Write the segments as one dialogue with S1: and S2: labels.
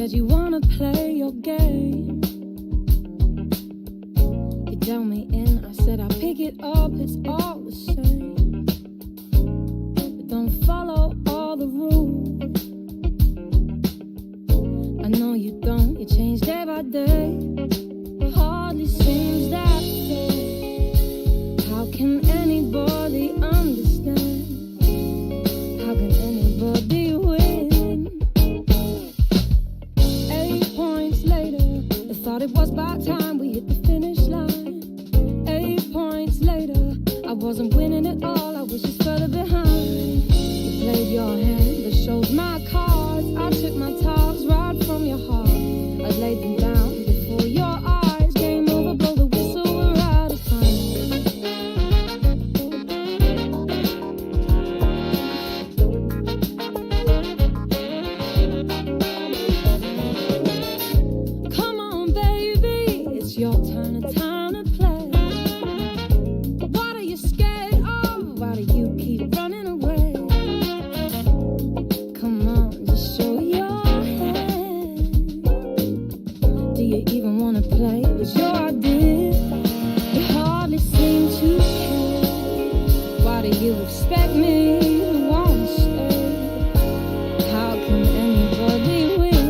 S1: said you wanna play your game. You tell me in, I said I'll pick it up, it's all the same. But don't follow all the rules. I know you don't, you change day by day. Hardly seems that fair. How can anybody understand? How can anybody win? 8 points later, I thought it was about time we hit the finish line. 8 points later, I wasn't winning at all, I was just further behind. You played your hand, but showed my cards. I took my talks right from your heart. I laid them down before your eyes. Game over, blow the whistle, we're out of time. Come on, baby, it's your turn to play. What are you scared of? Why do you keep running away? Come on, just show your hand. Do you even want to play? It was your idea. You hardly seem to care. Why do you expect me to want to stay? How can anybody win?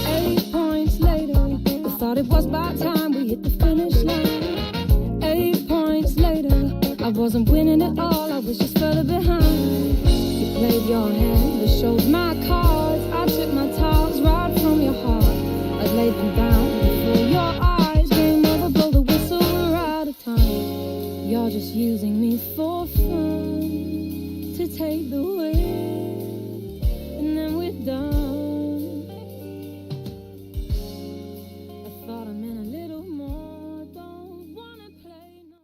S1: 8 points later, I thought it was about time we hit the finish line. 8 points later, I wasn't winning at all, I was just further behind. You played your hand, you showed my cards. I took my talks right from your heart. I laid them down before your eyes. Game over, blow the whistle, we're out of time. You're just using me for fun, to take the win, and then we're done. I thought I meant a little more. Don't wanna play no.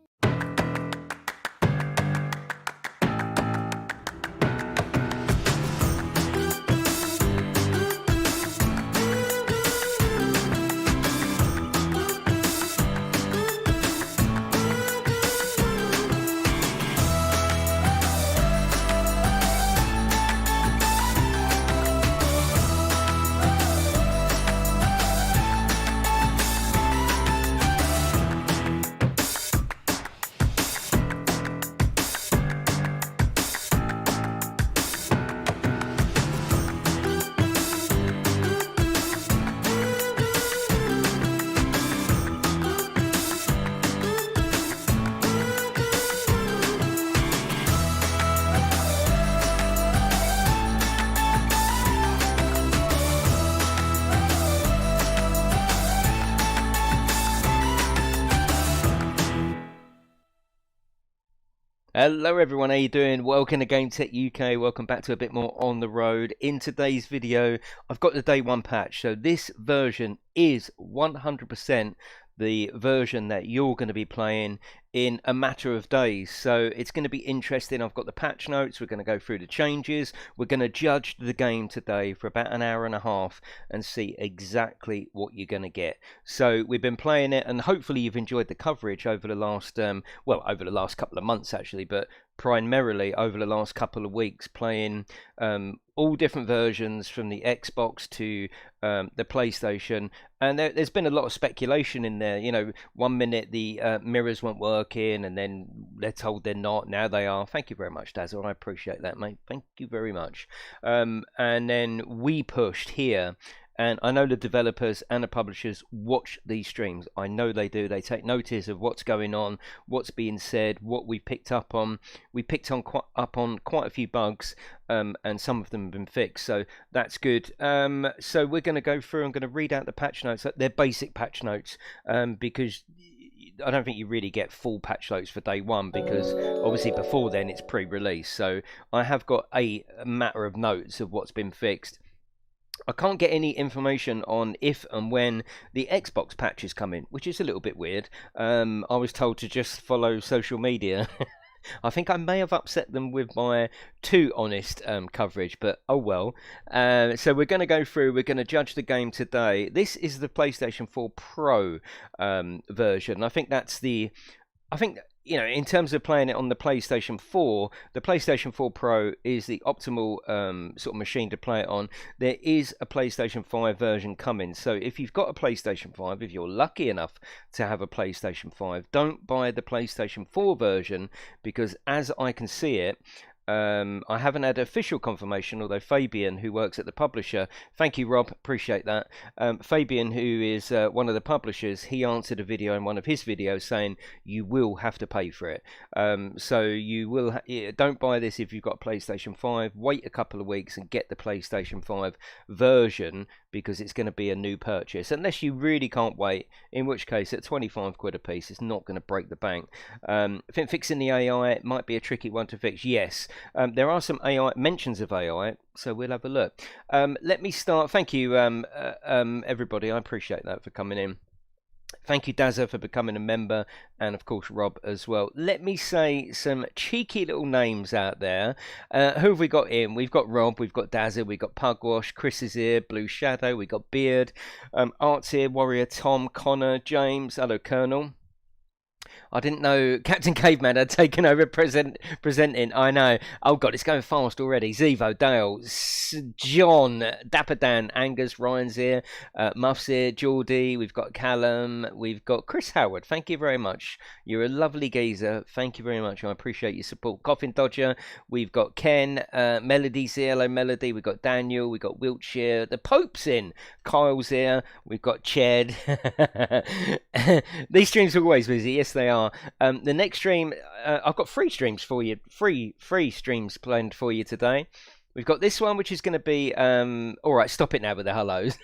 S2: Hello everyone, how you doing? Welcome to GametechUK, welcome back to a bit more on the road. In today's video, I've got the day one patch, so this version is 100% the version that you're going to be playing in a matter of days, so it's going to be interesting. I've got the patch notes, we're going to go through the changes, we're going to judge the game today for about an hour and a half and see exactly what you're going to get. So we've been playing it, and hopefully you've enjoyed the coverage over the last well, over the last couple of months actually, but primarily over the last couple of weeks, playing all different versions from the Xbox to the PlayStation, and there's been a lot of speculation in there. You know, 1 minute the mirrors weren't working, and then they're told they're not, now they are. Thank you very much, Dazzle, I appreciate that, mate, thank you very much. And then we pushed here, and I know the developers and the publishers watch these streams. I know they do. They take notice of what's going on, what's being said, what we picked up on. We picked on quite a few bugs, and some of them have been fixed, so that's good. So we're going to go through. I'm going to read out the patch notes. They're basic patch notes, because I don't think you really get full patch notes for day one, because obviously before then it's pre-release. So I have got a matter of notes of what's been fixed. I can't get any information on if and when the Xbox patch is coming, which is a little bit weird. I was told to just follow social media. I think I may have upset them with my too honest coverage, but oh well. So we're going to go through, we're going to judge the game today. This is the PlayStation 4 Pro version. I think that's the, you know, in terms of playing it on the PlayStation 4, the PlayStation 4 Pro is the optimal sort of machine to play it on. There is a PlayStation 5 version coming. So if you've got a PlayStation 5, if you're lucky enough to have a PlayStation 5, don't buy the PlayStation 4 version, because as I can see it, I haven't had official confirmation, although Fabian, who works at the publisher, thank you, Rob, appreciate that. Fabian, who is one of the publishers, he answered a video in one of his videos saying you will have to pay for it. So you will don't buy this if you've got a PlayStation 5. Wait a couple of weeks and get the PlayStation 5 version, because it's going to be a new purchase, unless you really can't wait, in which case at 25 quid a piece it's not going to break the bank. I think fixing the AI might be a tricky one to fix. Yes, there are some AI mentions of AI, so we'll have a look. Let me start. Thank you, everybody, I appreciate that for coming in. Thank you, Dazza, for becoming a member, and of course Rob as well. Let me say some cheeky little names out there. Who have we got in? We've got Rob, we've got Dazza, we've got Pugwash, Chris is here, Blue Shadow, we've got Beard, Art's here, Warrior Tom, Connor, James, hello Colonel. I didn't know Captain Caveman had taken over presenting. I know. Oh, God, it's going fast already. Zevo, Dale, John, Dapper Dan, Angus, Ryan's here, Muff's here, Geordie, we've got Callum, we've got Chris Howard. Thank you very much. You're a lovely geezer. Thank you very much. I appreciate your support. Coffin Dodger, we've got Ken, Melody's here. Hello, Melody. We've got Daniel, we've got Wiltshire. The Pope's in. Kyle's here. We've got Ched. These streams are always busy. Yes, they are. The next stream, I've got 3 streams for you, free streams planned for you today. We've got this one, which is going to be, all right, stop it now with the hellos.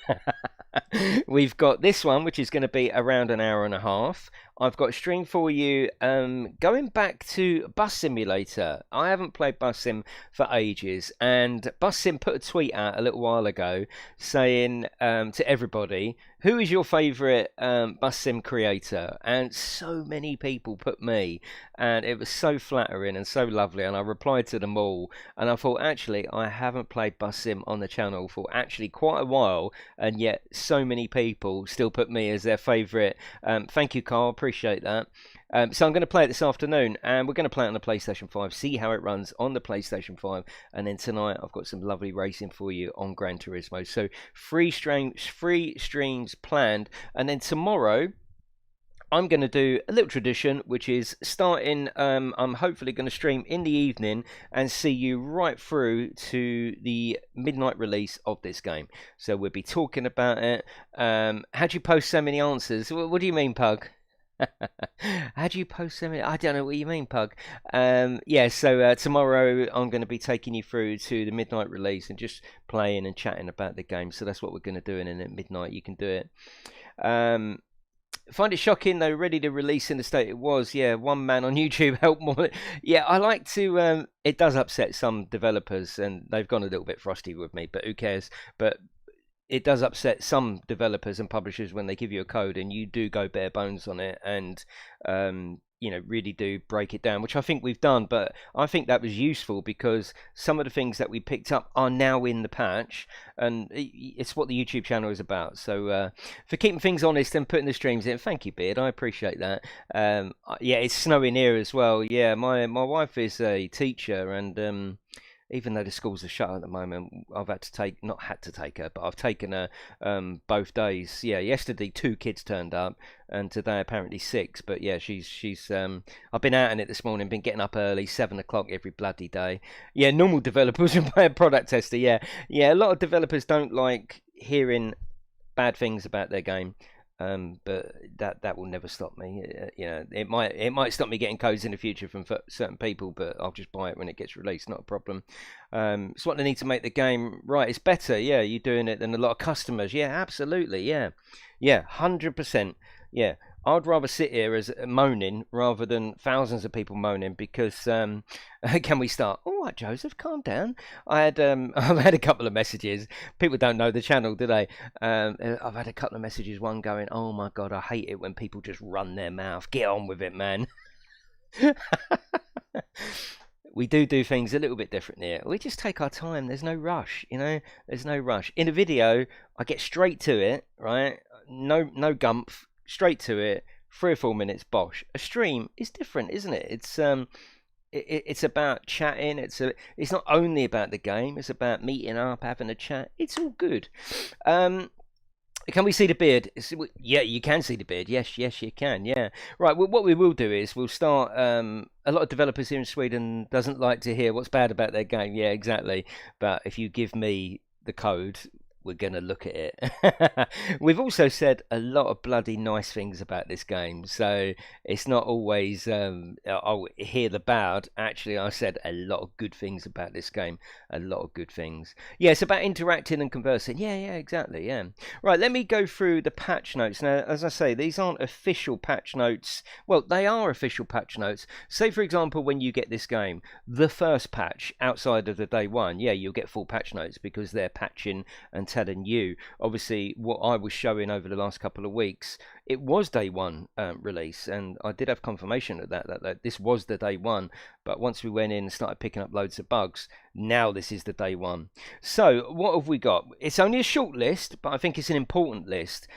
S2: We've got this one, which is going to be around an hour and a half. I've got a stream for you going back to Bus Simulator. I haven't played Bus Sim for ages, and Bus Sim put a tweet out a little while ago saying to everybody, who is your favourite Bus Sim creator? And so many people put me, and it was so flattering and so lovely, and I replied to them all, and I thought, actually, I haven't played Bus Sim on the channel for actually quite a while, and yet so many people still put me as their favourite. Thank you, Carl, appreciate that. So I'm going to play it this afternoon, and we're going to play it on the PlayStation 5, see how it runs on the PlayStation 5, and then tonight I've got some lovely racing for you on Gran Turismo. So 3 streams planned, and then tomorrow I'm going to do a little tradition, which is starting, I'm hopefully going to stream in the evening and see you right through to the midnight release of this game. So we'll be talking about it. How'd you post so many answers? What do you mean, Pug? How do you post so many? I don't know what you mean, Pug. Yeah, so tomorrow I'm going to be taking you through to the midnight release and just playing and chatting about the game. So that's what we're going to do, and then at midnight you can do it. Find it shocking though, ready to release in the state it was. Yeah, one man on YouTube helped more. Yeah, I like to, it does upset some developers, and they've gone a little bit frosty with me, but who cares? But it does upset some developers and publishers when they give you a code and you do go bare bones on it, and you know, really do break it down, which I think we've done. But I think that was useful because some of the things that we picked up are now in the patch, and it's what the YouTube channel is about. So for keeping things honest and putting the streams in, thank you, Beard, I appreciate that. Yeah, it's snowing here as well. Yeah, my wife is a teacher, and even though the schools are shut at the moment, I've had to take, not had to take her, but I've taken her both days. Yeah, yesterday 2 kids turned up, and today apparently 6. But yeah, she's I've been out in it this morning, been getting up early, 7 o'clock every bloody day. Yeah, normal developers and product tester. Yeah, a lot of developers don't like hearing bad things about their game. But that will never stop me. You know, it might stop me getting codes in the future from certain people, but I'll just buy it when it gets released, not a problem. It's what they need to make the game right. It's better, yeah, you're doing it than a lot of customers. Yeah, absolutely, yeah, 100%. Yeah, I'd rather sit here as moaning rather than thousands of people moaning, because can we start? All right, Joseph, calm down. I've had a couple of messages. People don't know the channel, do they? I've had a couple of messages. One going, "Oh my God, I hate it when people just run their mouth. Get on with it, man." We do things a little bit different here. We just take our time. There's no rush, you know. There's no rush. In a video, I get straight to it, right? No gumph. Straight to it, 3 or 4 minutes, bosh. A stream is different, isn't it? It's about chatting. It's not only about the game. It's about meeting up, having a chat. It's all good. Can we see the beard? Yeah, you can see the beard. Yes, you can. Yeah. Right. Well, what we will do is we'll start. A lot of developers here in Sweden doesn't like to hear what's bad about their game. Yeah, exactly. But if you give me the code, we're going to look at it. We've also said a lot of bloody nice things about this game, so it's not always I'll hear the bad. Actually, I said a lot of good things about this game. A lot of good things. Yeah, it's about interacting and conversing. Yeah, exactly. Yeah. Right, let me go through the patch notes. Now, as I say, these aren't official patch notes. Well, they are official patch notes. Say, for example, when you get this game, the first patch outside of the day one, yeah, you'll get full patch notes because they're patching and telling you. Obviously, what I was showing over the last couple of weeks, it was day one release, and I did have confirmation of that this was the day one. But once we went in and started picking up loads of bugs, now this is the day one. So what have we got? It's only a short list, but I think it's an important list.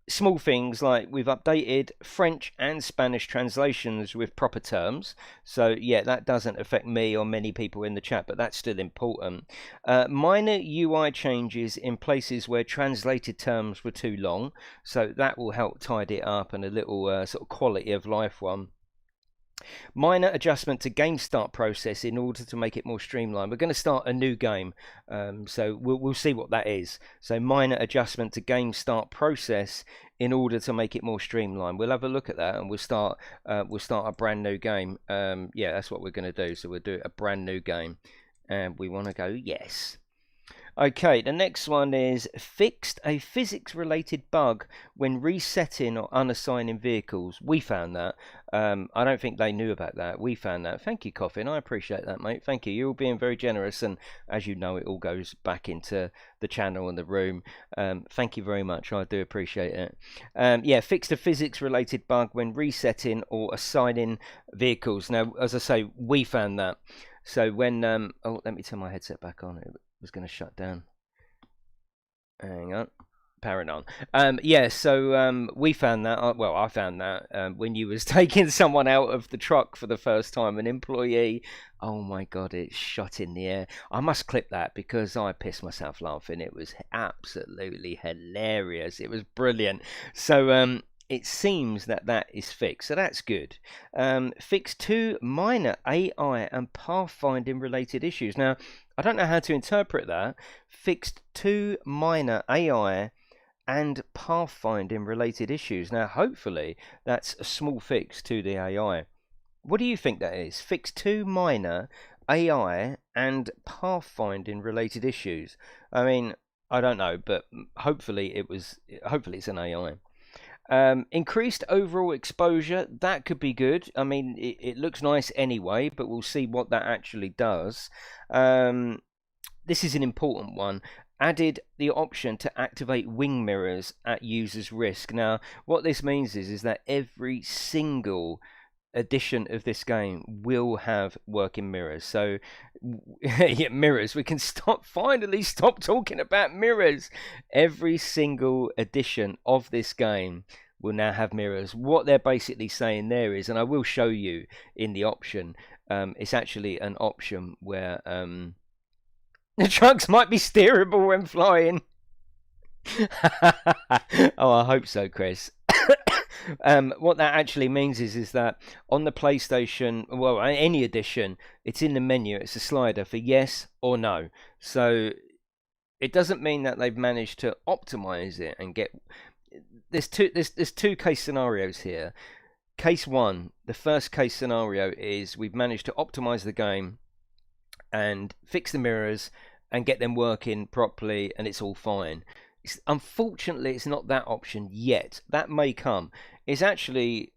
S2: Small things like we've updated French and Spanish translations with proper terms. So yeah, that doesn't affect me or many people in the chat, but that's still important. Minor UI changes in places where translated terms were too long. So that will help tidy it up, and a little sort of quality of life one. Minor adjustment to game start process in order to make it more streamlined. We're going to start a new game, so we'll see what that is. So minor adjustment to game start process in order to make it more streamlined. We'll have a look at that, and we'll start a brand new game. Yeah, that's what we're going to do. So we'll do a brand new game, and we want to go yes. Okay, the next one is fixed a physics-related bug when resetting or unassigning vehicles. We found that. I don't think they knew about that. We found that. Thank you, Coffin. I appreciate that, mate. Thank you. You're all being very generous, and as you know, it all goes back into the channel and the room. Thank you very much. I do appreciate it. Yeah, fixed a physics-related bug when resetting or assigning vehicles. Now, as I say, we found that. So when oh, let me turn my headset back on. It was going to shut down. Hang on. Powering on. Yeah, so we found that. Well, I found that when you was taking someone out of the truck for the first time, an employee. Oh my God, it shot in the air. I must clip that because I pissed myself laughing. It was absolutely hilarious. It was brilliant. So it seems that is fixed, so that's good. Fixed 2 minor AI and pathfinding related issues. Now, I don't know how to interpret that. Fixed 2 minor AI and pathfinding related issues. Now, hopefully, that's a small fix to the AI. What do you think that is? Fixed 2 minor AI and pathfinding related issues. I mean, I don't know, but hopefully it's an AI. Increased overall exposure, that could be good. I mean, it looks nice anyway, but we'll see what that actually does. This is an important one. Added the option to activate wing mirrors at user's risk. Now, what this means is that every single edition of this game will have working mirrors. So yeah, mirrors, we can finally stop talking about mirrors. Every single edition of this game will now have mirrors. What they're basically saying there is, and I will show you in the option, it's actually an option where the trucks might be steerable when flying. Oh, I hope so, Chris. What that actually means is that on the PlayStation, well, any edition, it's in the menu. It's a slider for yes or no. So it doesn't mean that they've managed to optimize it and get. There's two case scenarios here. Case one, the first case scenario is we've managed to optimize the game and fix the mirrors and get them working properly, and it's all fine. Unfortunately, it's not that option yet. That may come. It's actually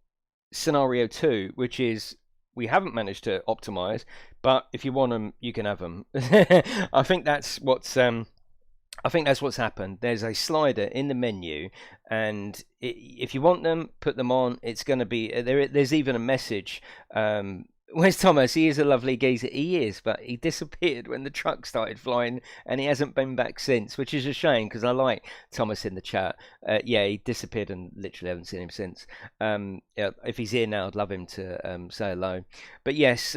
S2: scenario 2, which is we haven't managed to optimize, but if you want them, you can have them. I think that's what's happened. There's a slider in the menu, and if you want them, put them on. It's going to be there's even a message Where's Thomas? He is a lovely geezer. He is, but he disappeared when the truck started flying, and he hasn't been back since, which is a shame because I like Thomas in the chat. Yeah, he disappeared and literally haven't seen him since. Yeah, if he's here now, I'd love him to say hello. But yes,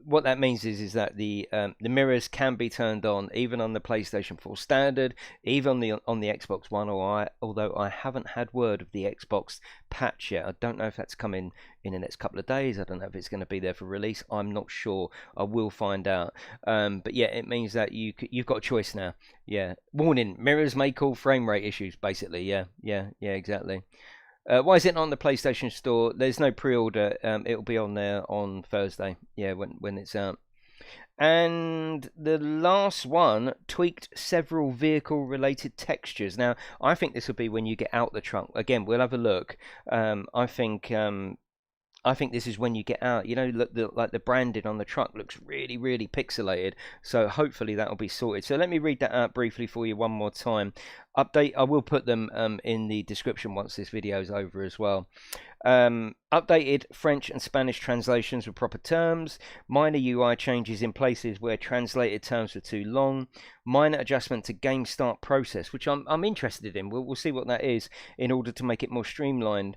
S2: what that means is that the mirrors can be turned on even on the PlayStation 4 standard, even on the Xbox One. Although I haven't had word of the Xbox patch yet. I don't know if that's coming in the next couple of days. I don't know if it's going to be there for release. I'm not sure. I will find out. But yeah, it means that you've got a choice now. Yeah. Warning: mirrors may cause frame rate issues. Basically, yeah, exactly. Why is it not on the PlayStation Store? There's no pre-order. It'll be on there on Thursday. Yeah, when it's out. And the last one tweaked several vehicle-related textures. Now, I think this will be when you get out the trunk. Again, we'll have a look. I think this is when you get out. You know, like the branding on the truck looks really, really pixelated. So hopefully that will be sorted. So let me read that out briefly for you one more time. Update. I will put them in the description once this video is over as well. Updated French and Spanish translations with proper terms. Minor UI changes in places where translated terms were too long. Minor adjustment to game start process, which I'm interested in. We'll see what that is in order to make it more streamlined.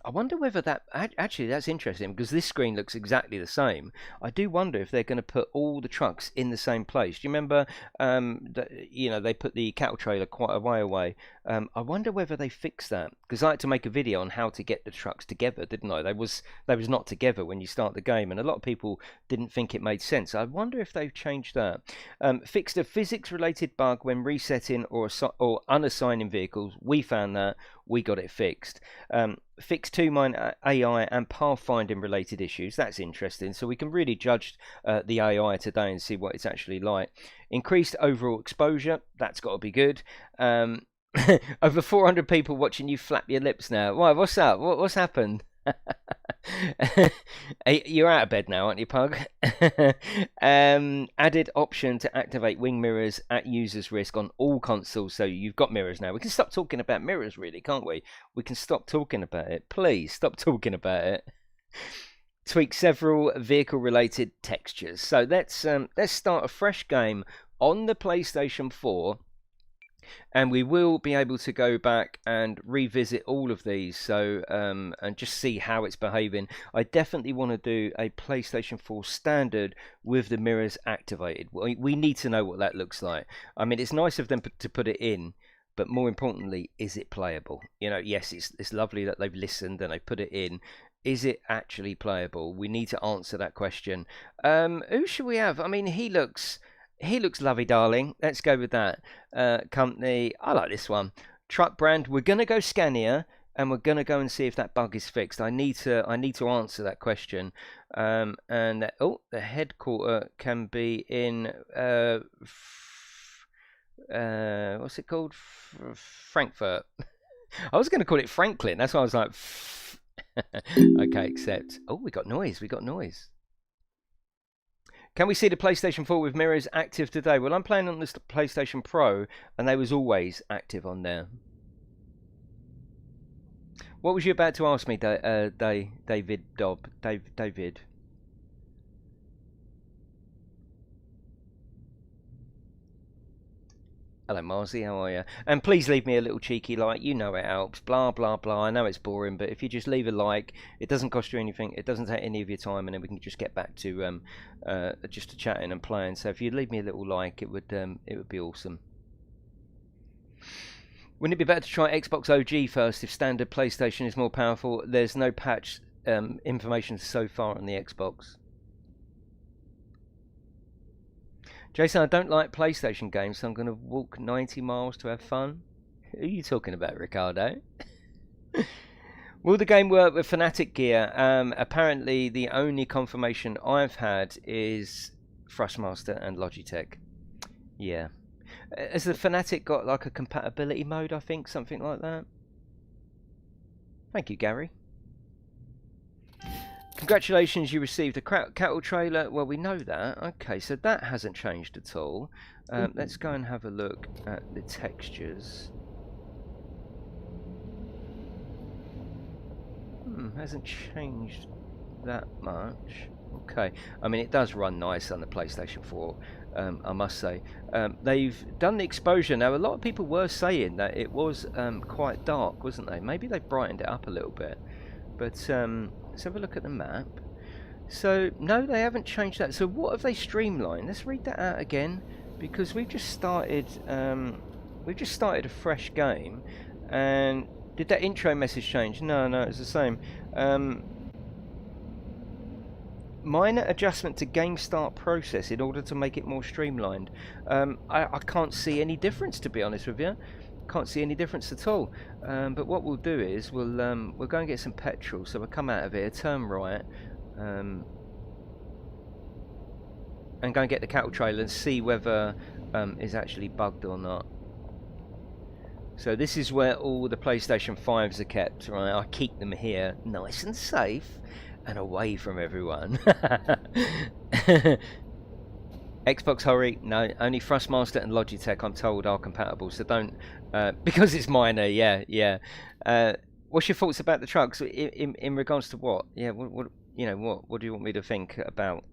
S2: I wonder whether that actually that's interesting because this screen looks exactly the same. I do wonder if they're going to put all the trucks in the same place. Do you remember? They put the cattle trailer quite a way away. I wonder whether they fixed that because I had to make a video on how to get the trucks together, didn't I? They was not together when you start the game, and a lot of people didn't think it made sense. I wonder if they've changed that. Fixed a physics-related bug when resetting or unassigning vehicles. We found that. We got it fixed. Fixed 2 minor AI and pathfinding related issues. That's interesting. So we can really judge the AI today and see what it's actually like. Increased overall exposure. That's got to be good. Over 400 people watching you flap your lips now. Why? What's up? What's happened? You're out of bed now, aren't you, Pug? Added option to activate wing mirrors at users' risk on all consoles. So you've got mirrors now. We can stop talking about mirrors, really, can't we? We can stop talking about it. Please stop talking about it. Tweak several vehicle-related textures. So let's start a fresh game on the PlayStation 4. And we will be able to go back and revisit all of these, so and just see how it's behaving. I definitely want to do a PlayStation 4 standard with the mirrors activated. We need to know what that looks like. I mean, it's nice of them to put it in, but more importantly, is it playable? You know, yes, it's lovely that they've listened and they put it in. Is it actually playable? We need to answer that question. Who should we have? I mean, he looks lovely, darling. Let's go with that. Company. I like this one. Truck brand. We're gonna go Scania, and we're gonna go and see if that bug is fixed. I need to answer that question. And the headquarter can be in what's it called? Frankfurt. I was gonna call it Franklin. That's why I was like. Okay, accept. Oh, we got noise. Can we see the PlayStation 4 with mirrors active today? Well, I'm playing on this PlayStation Pro, and they was always active on there. What was you about to ask me, David? David. Hello, Marzi, how are you? And please leave me a little cheeky like. You know it helps. Blah, blah, blah. I know it's boring, but if you just leave a like, it doesn't cost you anything. It doesn't take any of your time, and then we can just get back to just to chatting and playing. So if you leave me a little like, it would be awesome. Wouldn't it be better to try Xbox OG first if standard PlayStation is more powerful? There's no patch information so far on the Xbox. Jason, I don't like PlayStation games, so I'm going to walk 90 miles to have fun. Who are you talking about, Ricardo? Will the game work with Fnatic gear? Apparently, the only confirmation I've had is Thrustmaster and Logitech. Yeah. Has the Fnatic got like a compatibility mode, I think? Something like that? Thank you, Gary. Congratulations, you received a cattle trailer. Well, we know that. Okay, so that hasn't changed at all. Let's go and have a look at the textures. Hasn't changed that much. Okay, I mean, it does run nice on the PlayStation 4, I must say. They've done the exposure. Now, a lot of people were saying that it was quite dark, wasn't they? Maybe they brightened it up a little bit. But let's have a look at the map. So, no, they haven't changed that. So, what have they streamlined? Let's read that out again, because we've just started a fresh game. And did that intro message change? No, it's the same. Minor adjustment to game start process in order to make it more streamlined. I can't see any difference, to be honest with you. Can't see any difference at all. But what we'll do is we'll go and get some petrol. So we'll come out of here, turn right, and go and get the cattle trailer and see whether it's actually bugged or not. So this is where all the PlayStation 5s are kept, right? I keep them here, nice and safe, and away from everyone. Xbox hurry, no, only Thrustmaster and Logitech, I'm told, are compatible, so don't, because it's minor, yeah. What's your thoughts about the trucks in regards to what? Yeah, what do you want me to think about?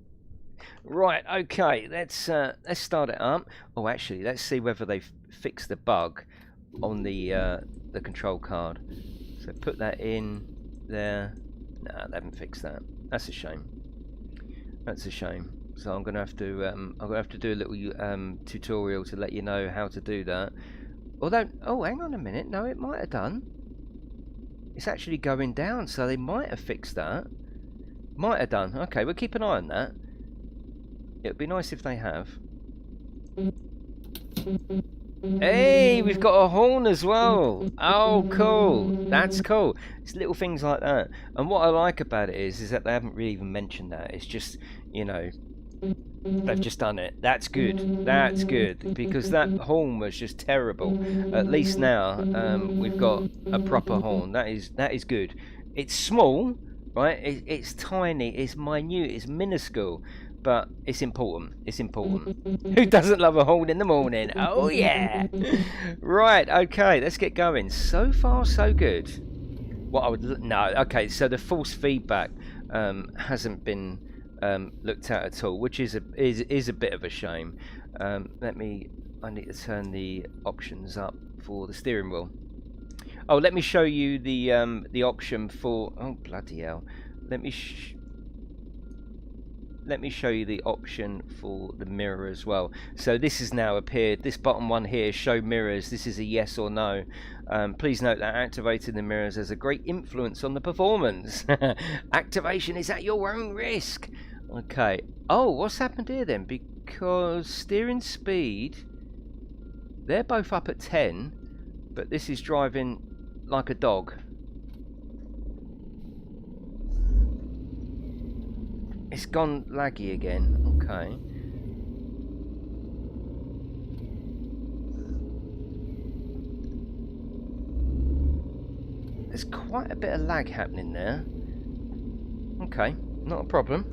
S2: Right, okay, let's start it up. Oh, actually, let's see whether they've fixed the bug on the control card. So put that in there. Nah, they haven't fixed that. That's a shame. That's a shame. So I'm gonna have to do a little tutorial to let you know how to do that. Although, oh, hang on a minute. No, it might have done. It's actually going down, so they might have fixed that. Might have done. Okay, we'll keep an eye on that. It'd be nice if they have. Hey, we've got a horn as well. Oh, cool. That's cool. It's little things like that. And what I like about it is that they haven't really even mentioned that. It's just, you know, they've just done it. That's good. That's good. Because that horn was just terrible. At least now we've got a proper horn. That is good. It's small, right? It's tiny. It's minute. It's minuscule. But it's important. It's important. Who doesn't love a horn in the morning? Oh yeah! Right, okay, let's get going. So far, so good. What I would no, okay. So the false feedback hasn't been looked at all, which is a bit of a shame. I need to turn the options up for the steering wheel. Oh, let me show you the option for. Oh bloody hell! Let me show you the option for the mirror as well. So this has now appeared. This bottom one here, show mirrors. This is a yes or no. Please note that activating the mirrors has a great influence on the performance. Activation is at your own risk. Okay. Oh, what's happened here then? Because steering speed, they're both up at 10, but this is driving like a dog. It's gone laggy again. Okay. There's quite a bit of lag happening there. Okay, not a problem.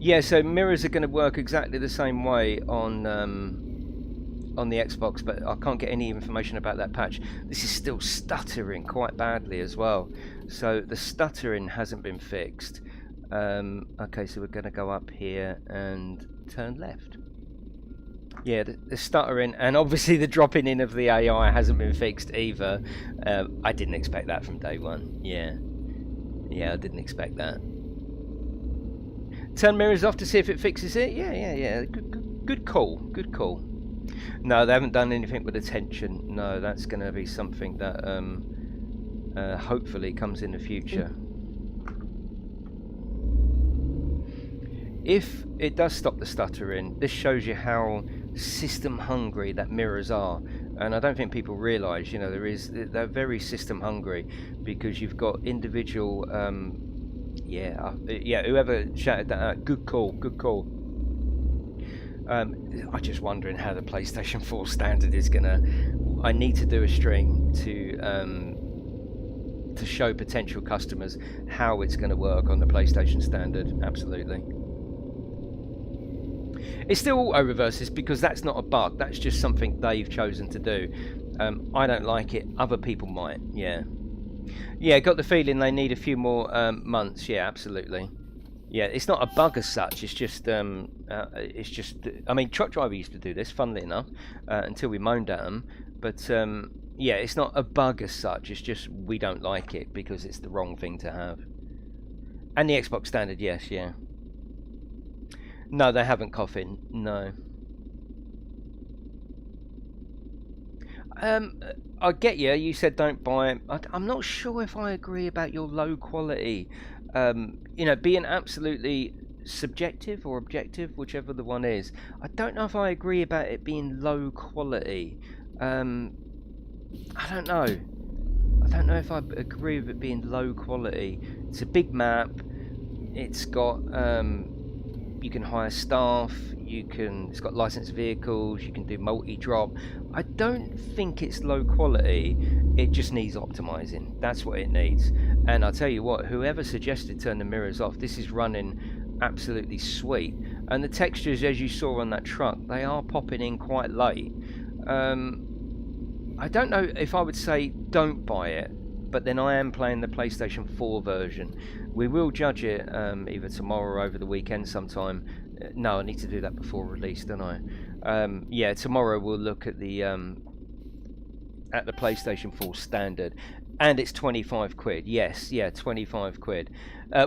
S2: Yeah, so mirrors are going to work exactly the same way on the Xbox, but I can't get any information about that patch. This is still stuttering quite badly as well. So the stuttering hasn't been fixed. Okay, so we're going to go up here and turn left. Yeah, the stuttering and obviously the dropping in of the AI hasn't been fixed either. I didn't expect that from day one. Yeah, I didn't expect that. Turn mirrors off to see if it fixes it. Yeah. Good call. No, they haven't done anything with attention. No, that's going to be something that hopefully comes in the future. If it does stop the stuttering, this shows you how system hungry that mirrors are. And I don't think people realise, you know, they're very system hungry, because you've got individual whoever shouted that out, good call. I'm just wondering how the PlayStation 4 standard is gonna. I need to do a stream to show potential customers how it's going to work on the PlayStation standard. Absolutely. It's still auto reverses because that's not a bug. That's just something they've chosen to do. I don't like it. Other people might. Yeah. Yeah, got the feeling they need a few more months. Yeah, absolutely. Yeah, it's not a bug as such. It's just, I mean, Truck Driver used to do this, funnily enough, until we moaned at them. But yeah, it's not a bug as such. It's just we don't like it because it's the wrong thing to have. And the Xbox standard, yes, yeah. No, they haven't, Coffin. No. I get you. You said don't buy it. I'm not sure if I agree about your low quality. You know, being absolutely subjective or objective, whichever the one is. I don't know if I agree about it being low quality. I don't know. I don't know if I agree with it being low quality. It's a big map. It's got you can hire staff. It's got licensed vehicles. You can do multi-drop. I don't think it's low quality. It just needs optimizing. That's what it needs. And I'll tell you what, whoever suggested turn the mirrors off, this is running absolutely sweet. And the textures, as you saw on that truck, they are popping in quite late. I don't know if I would say don't buy it, but then I am playing the PlayStation 4 version. We will judge it either tomorrow or over the weekend sometime. No, I need to do that before release, don't I? Yeah, tomorrow we'll look at the PlayStation 4 standard, and it's 25 quid. Yes, yeah, 25 quid.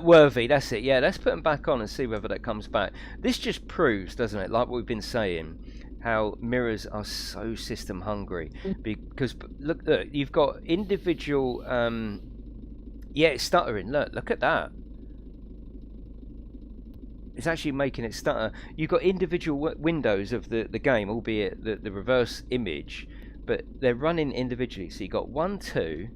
S2: Worthy, that's it. Yeah, let's put them back on and see whether that comes back. This just proves, doesn't it, like what we've been saying, how mirrors are so system hungry. Because look, you've got individual. Yeah, it's stuttering. Look at that. It's actually making it stutter. You've got individual windows of the game, albeit the reverse image, but they're running individually. So you got 1, 2.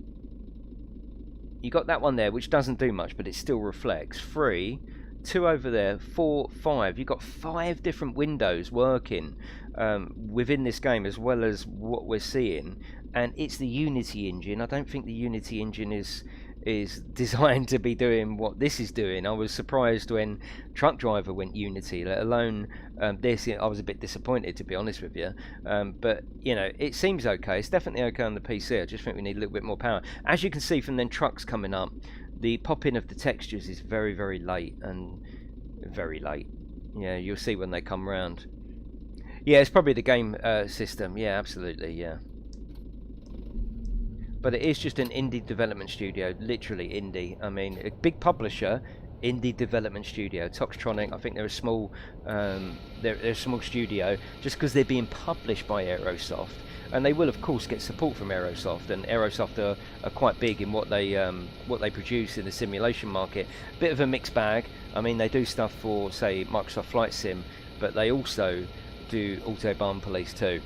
S2: You got that one there, which doesn't do much, but it still reflects. 3, 2 over there, 4, 5. You've got 5 different windows working within this game, as well as what we're seeing. And it's the Unity engine. I don't think the Unity engine is designed to be doing what this is doing. I was surprised when Truck Driver went Unity, let alone this. I was a bit disappointed, to be honest with you. But you know, it seems okay. It's definitely okay on the PC. I just think we need a little bit more power. As you can see from then trucks coming up, the pop-in of the textures is very, very late, and very late. Yeah, you'll see when they come round. Yeah, it's probably the game system. Yeah, absolutely. Yeah. But it is just an indie development studio, literally indie. I mean, a big publisher, indie development studio. Toxtronic, I think they're a small, they're a small studio, just because they're being published by Aerosoft, and they will of course get support from Aerosoft. And Aerosoft are quite big in what they produce in the simulation market. Bit of a mixed bag. I mean, they do stuff for, say, Microsoft Flight Sim, but they also do Autobahn Police too.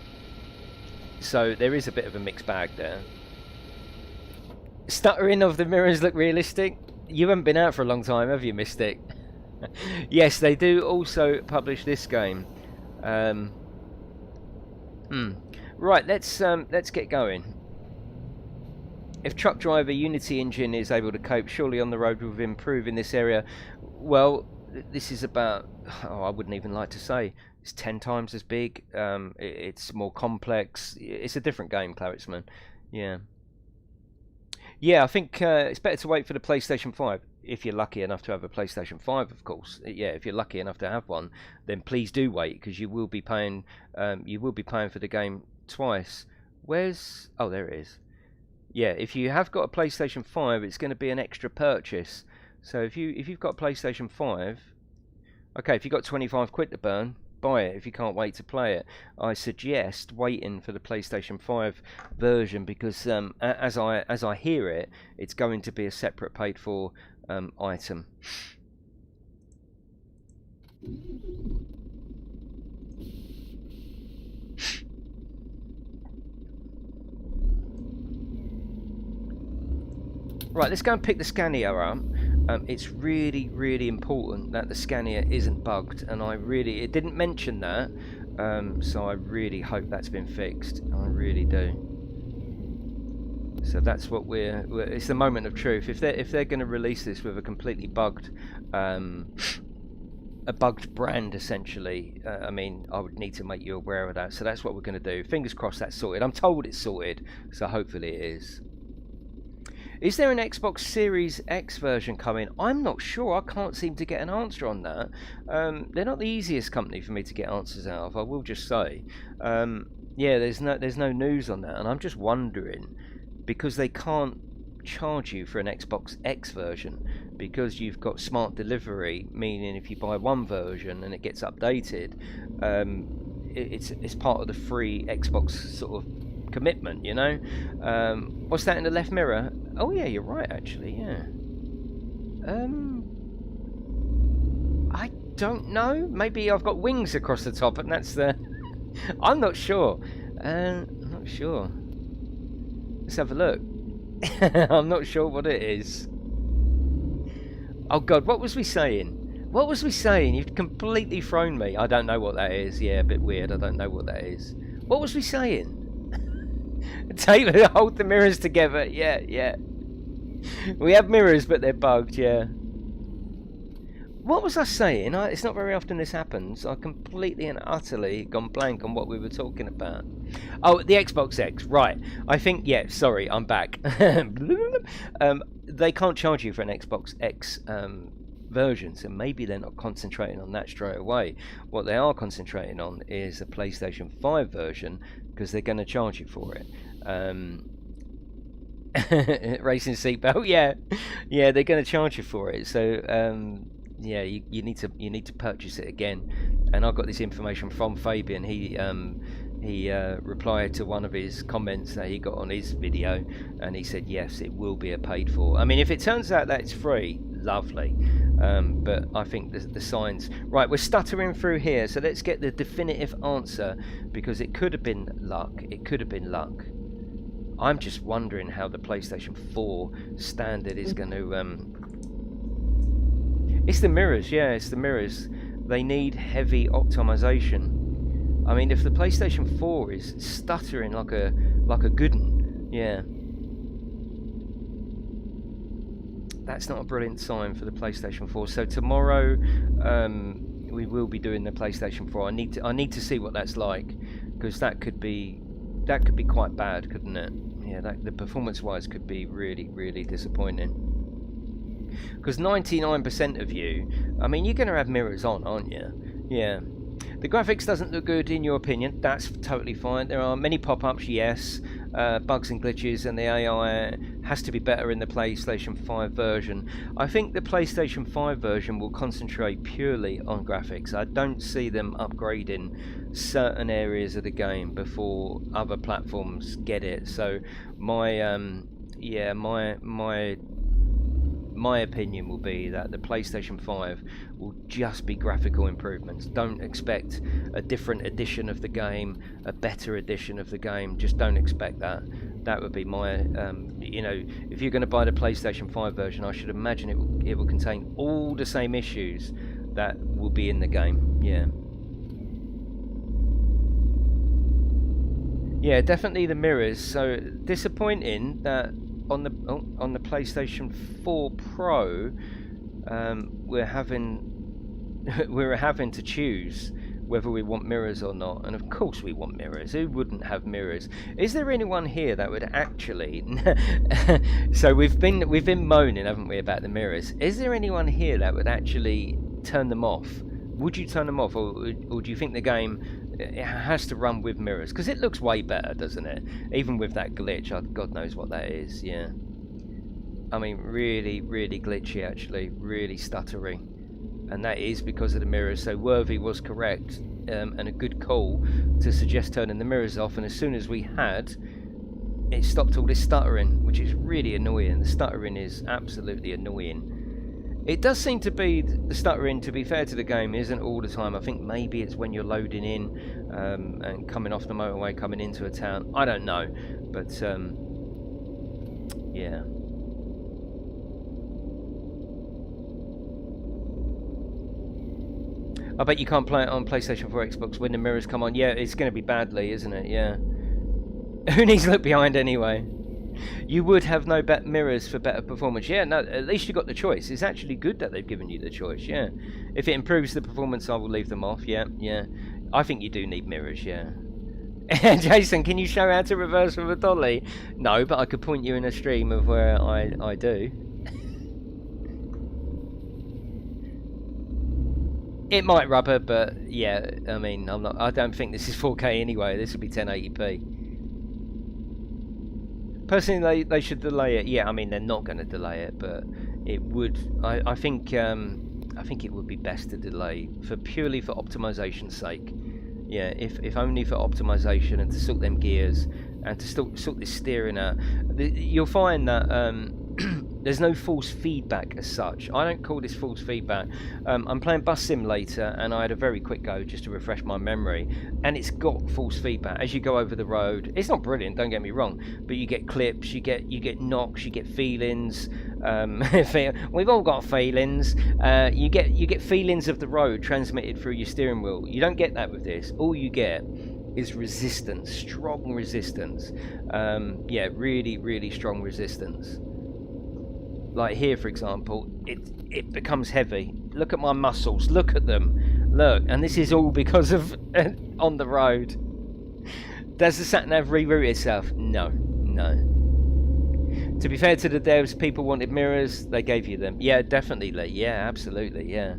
S2: So there is a bit of a mixed bag there. Stuttering of the mirrors look realistic. You haven't been out for a long time, have you, Mystic? Yes, they do also publish this game. Right, let's get going. If Truck Driver Unity engine is able to cope, surely on the road we'll improve in this area. Well, this is about, oh, I wouldn't even like to say. It's 10 times as big. It's more complex. It's a different game, Claritsman. Yeah. Yeah, I think it's better to wait for the PlayStation 5, if you're lucky enough to have a PlayStation 5, of course. Yeah, if you're lucky enough to have one, then please do wait, because you will be paying for the game twice. Where's... oh, there it is. Yeah, if you have got a PlayStation 5, it's going to be an extra purchase. So if you've got a PlayStation 5, okay, if you've got 25 quid to burn, buy it if you can't wait to play it. I suggest waiting for the PlayStation 5 version, because as I hear it, it's going to be a separate paid for item. Right, let's go and pick the Scania up. It's really, really important that the Scania isn't bugged, and it didn't mention that, so I really hope that's been fixed. I really do. So that's what it's the moment of truth. If they're going to release this with a completely bugged, a bugged brand, essentially, I mean, I would need to make you aware of that. So that's what we're going to do. Fingers crossed that's sorted. I'm told it's sorted, so hopefully it is. Is there an Xbox Series X version coming? I'm not sure. I can't seem to get an answer on that. They're not the easiest company for me to get answers out of, I will just say. Yeah, there's no news on that, and I'm just wondering, because they can't charge you for an Xbox X version because you've got smart delivery, meaning if you buy one version and it gets updated, it's part of the free Xbox sort of commitment, you know. What's that in the left mirror? Oh yeah, you're right actually, yeah. I don't know, maybe I've got wings across the top and that's the I'm not sure. I'm not sure. Let's have a look. I'm not sure what it is. Oh god, what was we saying? What was we saying? You've completely thrown me. I don't know what that is. Yeah, a bit weird. I don't know what that is. What was we saying? Hold the mirrors together. Yeah, yeah. We have mirrors, but they're bugged, yeah. What was I saying? It's not very often this happens. I completely and utterly gone blank on what we were talking about. Oh, the Xbox X, right. I think, yeah, sorry, I'm back. They can't charge you for an Xbox X version, so maybe they're not concentrating on that straight away. What they are concentrating on is the PlayStation 5 version, because they're going to charge you for it. Racing seatbelt, yeah. Yeah, they're going to charge you for it, so... yeah, you need to purchase it again, and I got this information from Fabian. He replied to one of his comments that he got on his video, and he said yes, it will be a paid for. I mean, if it turns out that it's free, lovely. But I think the signs right. We're stuttering through here, so let's get the definitive answer, because it could have been luck. It could have been luck. I'm just wondering how the PlayStation 4 standard is going to. It's the mirrors, yeah, it's the mirrors. They need heavy optimization. I mean, if the PlayStation 4 is stuttering like a good one, yeah, that's not a brilliant sign for the PlayStation 4. So tomorrow, we will be doing the PlayStation 4. I need to see what that's like, because that could be quite bad, couldn't it? Yeah, the performance-wise could be really, really disappointing. Because 99% of you, I mean, you're going to have mirrors on, aren't you? Yeah. The graphics doesn't look good in your opinion. That's totally fine. There are many pop-ups, yes. Bugs and glitches, and the AI has to be better in the PlayStation 5 version. I think the PlayStation 5 version will concentrate purely on graphics. I don't see them upgrading certain areas of the game before other platforms get it. So my opinion will be that the PlayStation 5 will just be graphical improvements. Don't expect a different edition of the game, a better edition of the game. Just don't expect that. That would be my, you know, if you're going to buy the PlayStation 5 version, I should imagine it will contain all the same issues that will be in the game. Yeah. Yeah, definitely the mirrors. So disappointing that on the PlayStation 4 Pro, we're having to choose whether we want mirrors or not, and of course we want mirrors. Who wouldn't have mirrors? Is there anyone here that would actually? So we've been moaning, haven't we, about the mirrors? Is there anyone here that would actually turn them off? Would you turn them off, or do you think the game it has to run with mirrors? Because it looks way better, doesn't it? Even with that glitch, God knows what that is. Yeah, I mean, really, really glitchy actually, really stuttery, and that is because of the mirrors. So Worthy was correct, and a good call to suggest turning the mirrors off. And as soon as we had, it stopped all this stuttering, which is really annoying. The stuttering is absolutely annoying. It does seem to be, the stuttering, to be fair to the game, isn't all the time. I think maybe it's when you're loading in and coming off the motorway, coming into a town. I don't know, but yeah. I bet you can't play it on PlayStation 4, Xbox when the mirrors come on. Yeah, it's going to be badly, isn't it? Yeah. Who needs to look behind anyway? You would have no mirrors for better performance. Yeah, no, at least you got the choice. It's actually good that they've given you the choice, yeah. If it improves the performance, I will leave them off, yeah, yeah. I think you do need mirrors, yeah. Jason, can you show how to reverse with a dolly? No, but I could point you in a stream of where I do. It might rubber, but yeah, I mean, I don't think this is 4K anyway. This would be 1080p. Personally, they should delay it. Yeah, I mean, they're not going to delay it, but it would. I think it would be best to delay purely for optimization's sake. Yeah, if only for optimization and to sort them gears and to sort this steering out. You'll find that there's no force feedback as such. I don't call this force feedback. I'm playing Bus Simulator and I had a very quick go just to refresh my memory, and it's got force feedback as you go over the road. It's not brilliant, don't get me wrong, but you get clips, you get knocks, you get feelings. We've all got feelings. You get feelings of the road transmitted through your steering wheel. You don't get that with this. All you get is resistance, strong resistance. Yeah, really strong resistance. Like here, for example, it becomes heavy. Look at my muscles. Look at them. Look, and this is all because of on the road. Does the sat-nav reroute itself? No. To be fair to the devs, people wanted mirrors. They gave you them. Yeah, definitely. Yeah, absolutely. Yeah.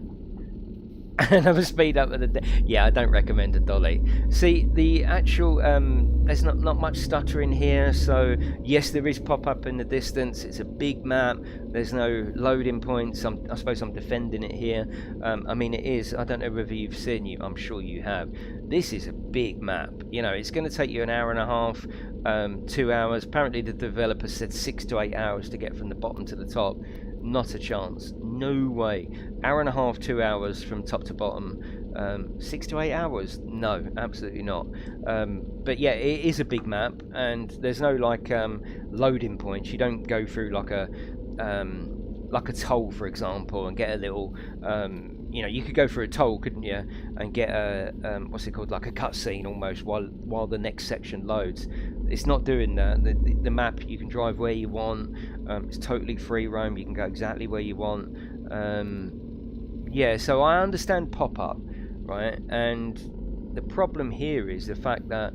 S2: Another speed up with the yeah, I don't recommend a dolly. See, the actual there's not much stuttering here, so yes, there is pop-up in the distance. It's a big map. There's no loading points. I suppose I'm defending it here. I mean, it is. I don't know whether you've seen you. I'm sure you have. This is a big map. You know, it's going to take you an hour and a half, 2 hours. Apparently, the developer said 6 to 8 hours to get from the bottom to the top. Not a chance. No way. Hour and a half, 2 hours from top to bottom. 6 to 8 hours? No, absolutely not. But yeah, it is a big map, and there's no like loading points. You don't go through like a toll, for example, and get a little. You know, you could go through a toll, couldn't you, and get a what's it called, like a cutscene almost, while the next section loads. It's not doing that. The map, you can drive where you want. It's totally free roam. You can go exactly where you want. Yeah, so I understand pop-up, right? And the problem here is the fact that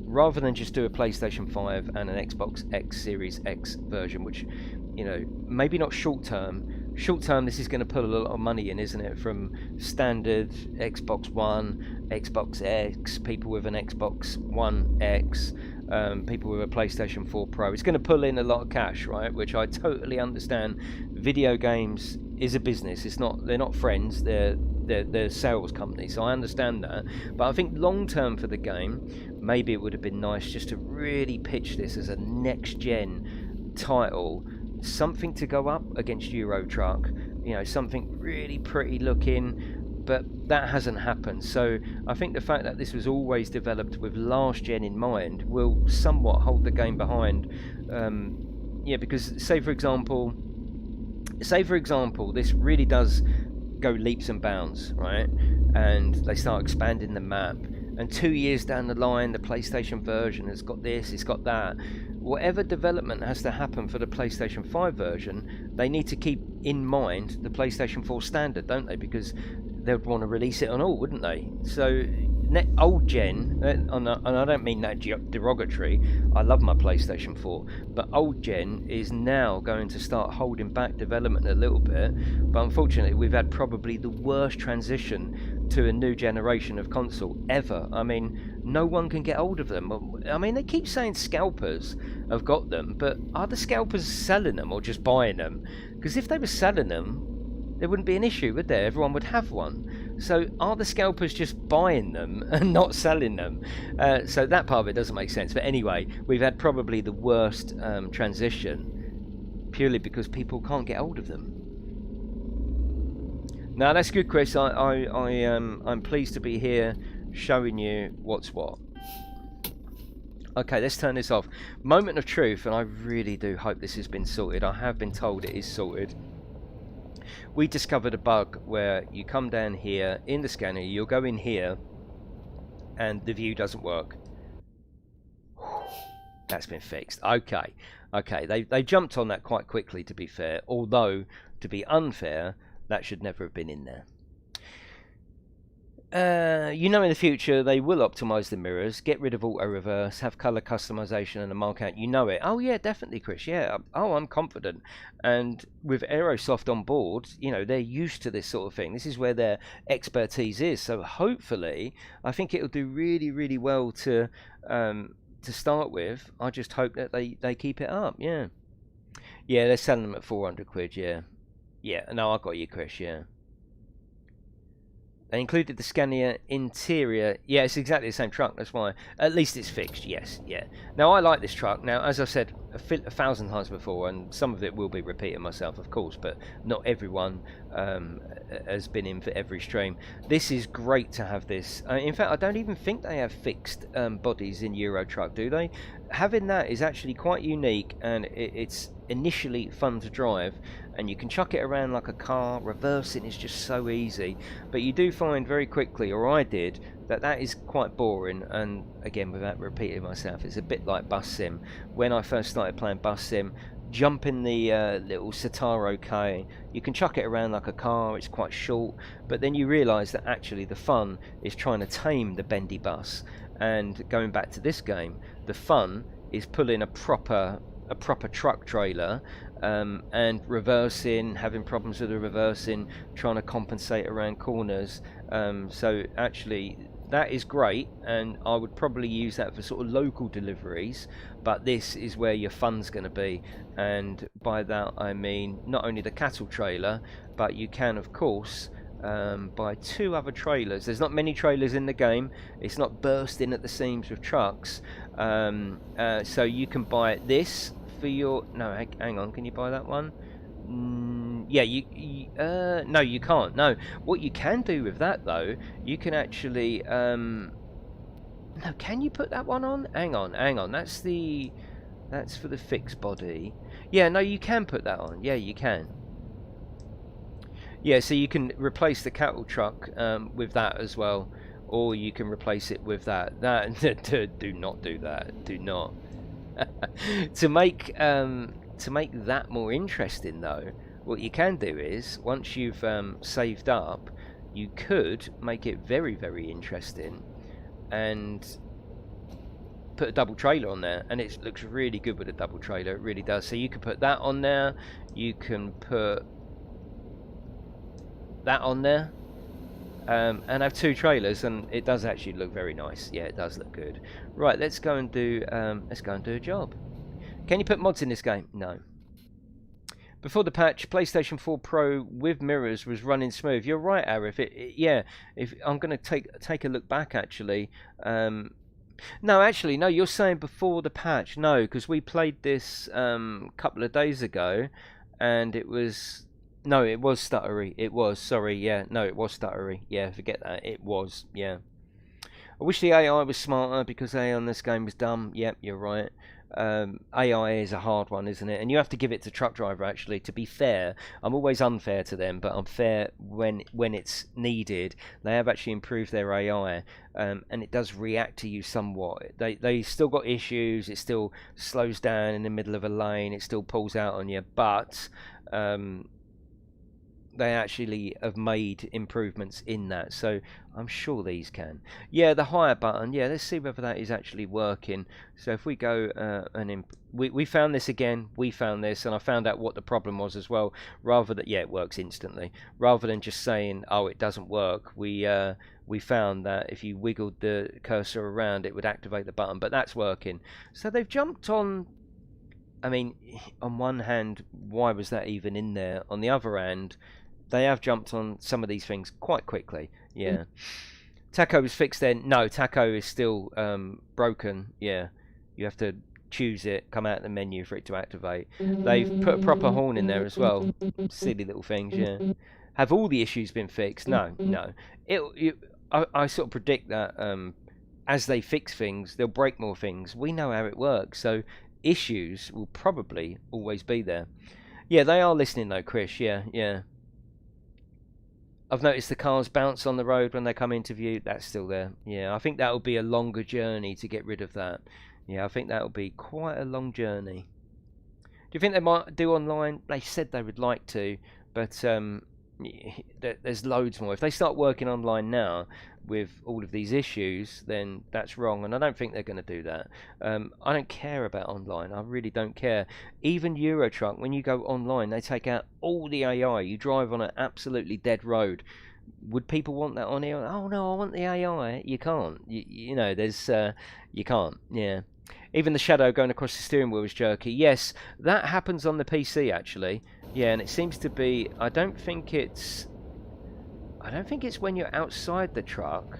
S2: rather than just do a PlayStation 5 and an Xbox X Series X version, which, you know, maybe not short-term, this is going to put a lot of money in, isn't it? From standard Xbox One, Xbox X, people with an Xbox One X, people with a PlayStation 4 Pro. It's going to pull in a lot of cash, right? Which I totally understand. Video games is a business. They're not friends. They're sales companies. So I understand that. But I think long term for the game, maybe it would have been nice just to really pitch this as a next gen title. Something to go up against Euro Truck, you know, something really pretty looking, but that hasn't happened. So I think the fact that this was always developed with last gen in mind will somewhat hold the game behind. Yeah, because say for example, this really does go leaps and bounds, right? And they start expanding the map, and 2 years down the line, the PlayStation version has got this, it's got that. Whatever development has to happen for the PlayStation 5 version, they need to keep in mind the PlayStation 4 standard, don't they? Because they'd want to release it on all, wouldn't they? So old gen, and I don't mean that derogatory, I love my PlayStation 4, but old gen is now going to start holding back development a little bit. But unfortunately, we've had probably the worst transition to a new generation of console ever. I mean, no one can get hold of them. I mean, they keep saying scalpers have got them, but are the scalpers selling them or just buying them? Because if they were selling them, there wouldn't be an issue, would there? Everyone would have one. So are the scalpers just buying them and not selling them? So that part of it doesn't make sense. But anyway, we've had probably the worst transition purely because people can't get hold of them. Now that's good, Chris. I'm pleased to be here showing you what's what. Okay, let's turn this off. Moment of truth, and I really do hope this has been sorted. I have been told it is sorted. We discovered a bug where you come down here in the scanner, you'll go in here, and the view doesn't work. That's been fixed. Okay, they jumped on that quite quickly, to be fair. Although, to be unfair, that should never have been in there. You know, in the future they will optimize the mirrors, get rid of auto reverse, have color customization and a mark out. You know it. Oh yeah, definitely, Chris. Yeah. Oh, I'm confident. And with Aerosoft on board, you know, they're used to this sort of thing. This is where their expertise is. So hopefully, I think it'll do really, really well to start with. I just hope that they keep it up. Yeah. Yeah, they're selling them at 400 quid. Yeah. Yeah. No, I got you, Chris. Yeah. They included the Scania interior. Yeah, it's exactly the same truck, that's why. At least it's fixed, yes, yeah. Now, I like this truck. Now, as I've said a 1,000 times before, and some of it will be repeating myself, of course, but not everyone has been in for every stream. This is great to have this. In fact, I don't even think they have fixed bodies in Euro Truck, do they? Having that is actually quite unique, and it's initially fun to drive, and you can chuck it around like a car. Reversing is just so easy, but you do find very quickly, or I did, that is quite boring. And again, without repeating myself, it's a bit like bus sim. When I first started playing bus sim, jump in the little Citaro K, you can chuck it around like a car, it's quite short, but then you realise that actually the fun is trying to tame the bendy bus. And going back to this game, the fun is pulling a proper truck trailer and reversing, having problems with the reversing, trying to compensate around corners. So actually that is great, and I would probably use that for sort of local deliveries, but this is where your fun's going to be. And by that I mean not only the cattle trailer, but you can of course buy 2 other trailers. There's not many trailers in the game, it's not bursting at the seams with trucks, so you can buy this for your... No, hang on, can you buy that one? Yeah, no, you can't. No, what you can do with that though, you can actually no, can you put that one on? Hang on, that's for the fixed body. Yeah, no, you can put that on. Yeah, you can. Yeah, so you can replace the cattle truck with that as well, or you can replace it with that. Do not do that. Do not. To make that more interesting, though, what you can do is once you've saved up, you could make it very, very interesting and put a double trailer on there, and it looks really good with a double trailer. It really does. So you can put that on there. You can put that on there and have 2 trailers, and it does actually look very nice. Yeah, it does look good. Right, let's go and do a job. Can you put mods in this game? No. Before the patch, PlayStation 4 Pro with mirrors was running smooth. You're right, Arif. Yeah, if I'm going to take a look back actually. No, actually, no. You're saying before the patch. No, because we played this couple of days ago, and it was... No, it was stuttery. It was, sorry, yeah. No, it was stuttery. Yeah, forget that. It was, yeah. I wish the AI was smarter, because AI on this game is dumb. Yep, you're right. AI is a hard one, isn't it? And you have to give it to Truck Driver, actually. To be fair, I'm always unfair to them, but I'm fair when it's needed. They have actually improved their AI, and it does react to you somewhat. They still got issues. It still slows down in the middle of a lane. It still pulls out on you, but... they actually have made improvements in that, so I'm sure these can. Yeah, the higher button, yeah, let's see whether that is actually working. So if we go we found this again, we found this, and I found out what the problem was as well, rather than... yeah, it works instantly. Rather than just saying, oh, it doesn't work, we found that if you wiggled the cursor around, it would activate the button, but that's working. So they've jumped on... I mean, on one hand, why was that even in there? On the other hand, they have jumped on some of these things quite quickly. Yeah. Taco was fixed then. No, Taco is still broken. Yeah. You have to choose it, come out of the menu for it to activate. They've put a proper horn in there as well. Silly little things, yeah. Have all the issues been fixed? No, no. I sort of predict that as they fix things, they'll break more things. We know how it works, so issues will probably always be there. Yeah, they are listening though, Chris. Yeah, yeah. I've noticed the cars bounce on the road when they come into view. That's still there. Yeah, I think that will be a longer journey to get rid of that. Yeah, I think that will be quite a long journey. Do you think they might do online? They said they would like to, but There's loads more. If they start working online now with all of these issues, then that's wrong, and I don't think they're going to do that. I don't care about online. I really don't care. Even Euro Truck, when you go online, they take out all the AI. You drive on an absolutely dead road. Would people want that on here? Oh no, I want the AI. You can't. You know, there's you can't. Yeah. Even the shadow going across the steering wheel is jerky. Yes, that happens on the PC actually. Yeah, and it seems to be. I don't think it's when you're outside the truck.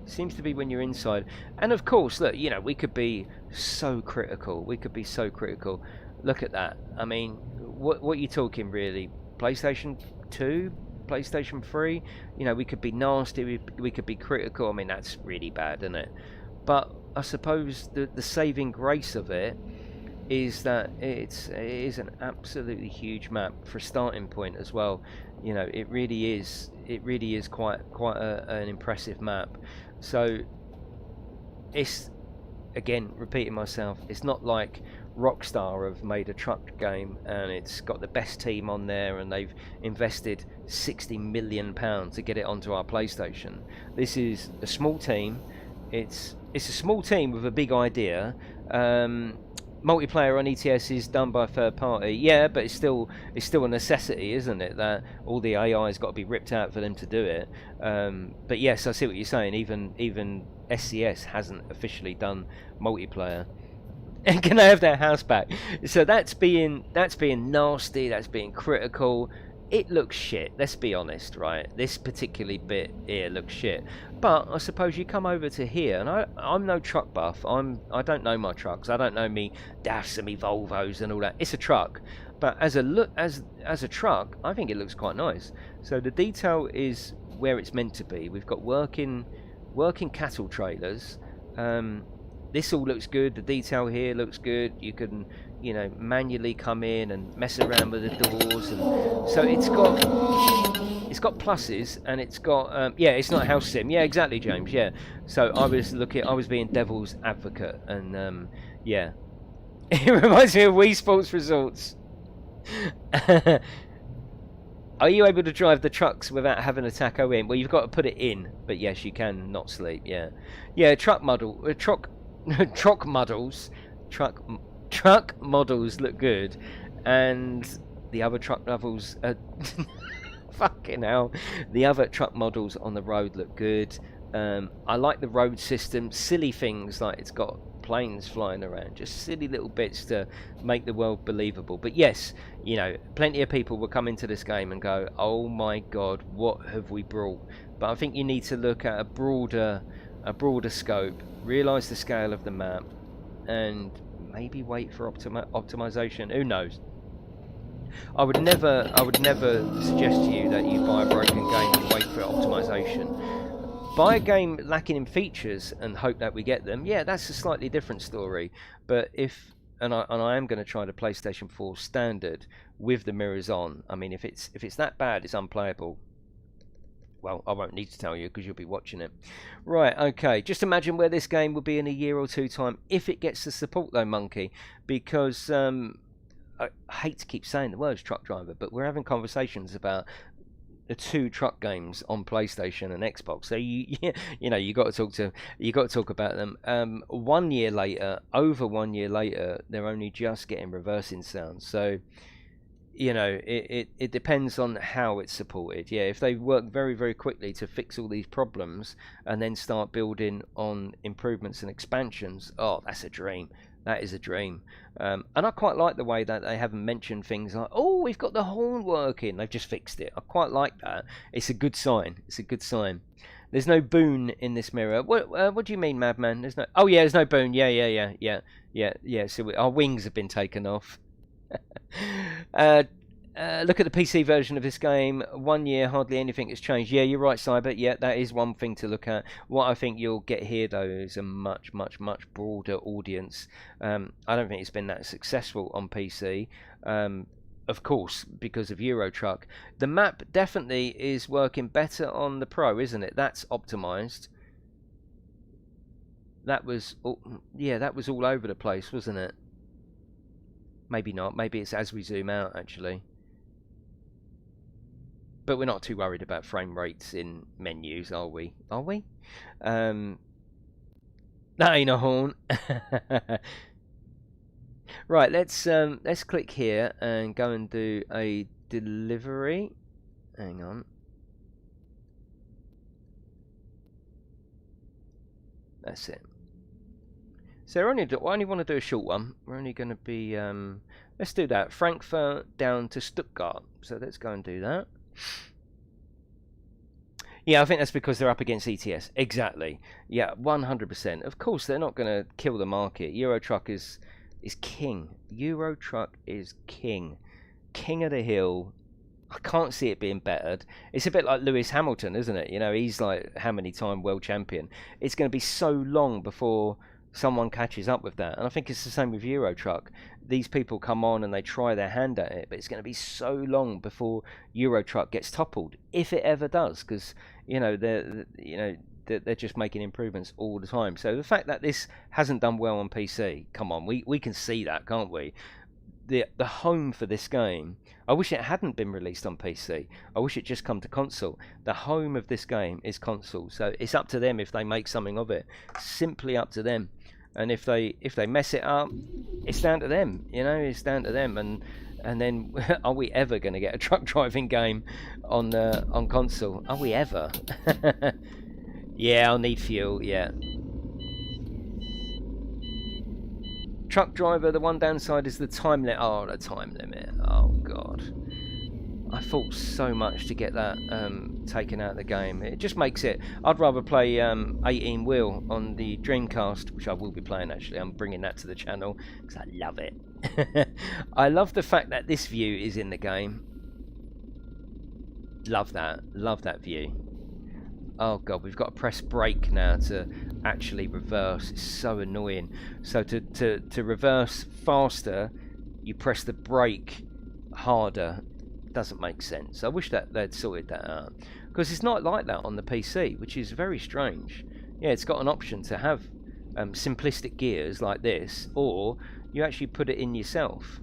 S2: It seems to be when you're inside. And of course, look, you know, we could be so critical. We could be so critical. Look at that. I mean, what are you talking really? PlayStation 2, PlayStation 3? You know, we could be nasty. We could be critical. I mean, that's really bad, isn't it? But I suppose the saving grace of it is that it is an absolutely huge map for a starting point as well. You know, it really is quite an impressive map. So it's, again, repeating myself, it's not like Rockstar have made a truck game and it's got the best team on there and they've invested £60 million to get it onto our PlayStation. This is a small team. It's a small team with a big idea. Multiplayer on ETS is done by a third party, yeah, but it's still a necessity, isn't it? That all the AI has got to be ripped out for them to do it. But yes, I see what you're saying. Even SCS hasn't officially done multiplayer. And can I have their house back? So that's being nasty. That's being critical. It looks shit, let's be honest, right? This particular bit here looks shit. But I suppose you come over to here, and I'm no truck buff. I don't know my trucks. I don't know me DAFs and me Volvos and all that. It's a truck. But as a truck, I think it looks quite nice. So the detail is where it's meant to be. We've got working cattle trailers. This all looks good. The detail here looks good. You can, you know, manually come in and mess around with the doors, and so it's got pluses, and it's got yeah, it's not house sim. Yeah, exactly, James. Yeah. So I was being devil's advocate, and yeah, it reminds me of Wii Sports Resorts. Are you able to drive the trucks without having a taco in? Well, you've got to put it in, but yes, you can not sleep. Yeah, yeah. Truck models look good, and the other truck models fucking hell, the other truck models on the road look good. I like the road system. Silly things like it's got planes flying around, just silly little bits to make the world believable. But yes, you know, plenty of people will come into this game and go, oh my god, what have we brought? But I think you need to look at a broader scope, realize the scale of the map, and maybe wait for optimization. Who knows? I would never suggest to you that you buy a broken game and wait for optimization. Buy a game lacking in features and hope that we get them. Yeah, that's a slightly different story. But if and I am going to try the PlayStation 4 standard with the mirrors on. I mean, if it's that bad, it's unplayable. Well, I won't need to tell you because you'll be watching it. Right, okay. Just imagine where this game will be in a year or two time if it gets the support, though, Monkey. Because I hate to keep saying the words truck driver, but we're having conversations about the 2 truck games on PlayStation and Xbox. So you know, you got to talk about them. 1 year later, over 1 year later, they're only just getting reversing sounds. So, you know, it depends on how it's supported. Yeah, if they work very, very quickly to fix all these problems and then start building on improvements and expansions, oh, that's a dream. That is a dream. And I quite like the way that they haven't mentioned things like, oh, we've got the horn working. They've just fixed it. I quite like that. It's a good sign. It's a good sign. There's no boon in this mirror. What do you mean, Madman? There's no... Oh, yeah, there's no boon. Yeah. So our wings have been taken off. Look at the PC version of this game. 1 year, hardly anything has changed. Yeah, you're right, Cyber. Yeah, that is one thing to look at. What I think you'll get here, though, is a much, much, much broader audience. I don't think it's been that successful on PC. Of course, because of Euro Truck. The map definitely is working better on the Pro, isn't it? That's optimized. That was all over the place, wasn't it? Maybe not. Maybe it's as we zoom out, actually. but we're not too worried about frame rates in menus, are we? Are we? That ain't a horn. Right, let's click here and go and do a delivery. Hang on. That's it. So I only want to do a short one. We're only going to be let's do that. Frankfurt down to Stuttgart. So let's go and do that. Yeah, I think that's because they're up against ETS. Exactly. Yeah, 100%. Of course, they're not going to kill the market. Euro Truck is king. Euro Truck is king. King of the hill. I can't see it being bettered. It's a bit like Lewis Hamilton, isn't it? You know, he's like how many time world champion. It's going to be so long before someone catches up with that. And I think it's the same with Euro Truck. These people come on and they try their hand at it, but it's going to be so long before Euro Truck gets toppled, if it ever does, because you know they're just making improvements all the time. So the fact that this hasn't done well on PC, come on, we can see that, can't we? The home for this game, I wish it hadn't been released on PC. I wish it just come to console. The home of this game is console, so it's up to them if they make something of it. Simply up to them. And if they mess it up, it's down to them. You know, it's down to them. And then, are we ever going to get a truck driving game on console? Are we ever? Yeah, I'll need fuel. Yeah. Truck driver. The one downside is the time limit. Oh, the time limit. Oh God. I fought so much to get that taken out of the game. It just makes it... I'd rather play 18 wheel on the Dreamcast, which I will be playing actually. I'm bringing that to the channel because I love it. I love the fact that this view is in the game. Love that. Love that view. Oh God, we've got to press brake now to actually reverse. It's so annoying. So to reverse faster, you press the brake harder. Doesn't make sense. I wish that they'd sorted that out, because it's not like that on the PC, which is very strange. Yeah, it's got an option to have simplistic gears like this, or you actually put it in yourself.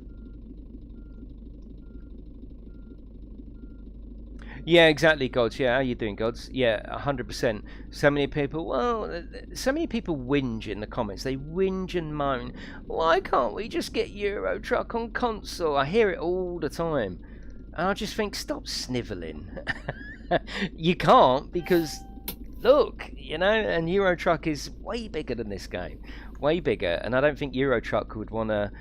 S2: Yeah, exactly, Gods. Yeah, how you doing, Gods? Yeah, 100%. So many people, well, so many people whinge in the comments. They whinge and moan. Why can't we just get Euro Truck on console? I hear it all the time. And I just think, stop snivelling. You can't, because, look, you know, and Euro Truck is way bigger than this game. Way bigger. And I don't think Euro Truck would want to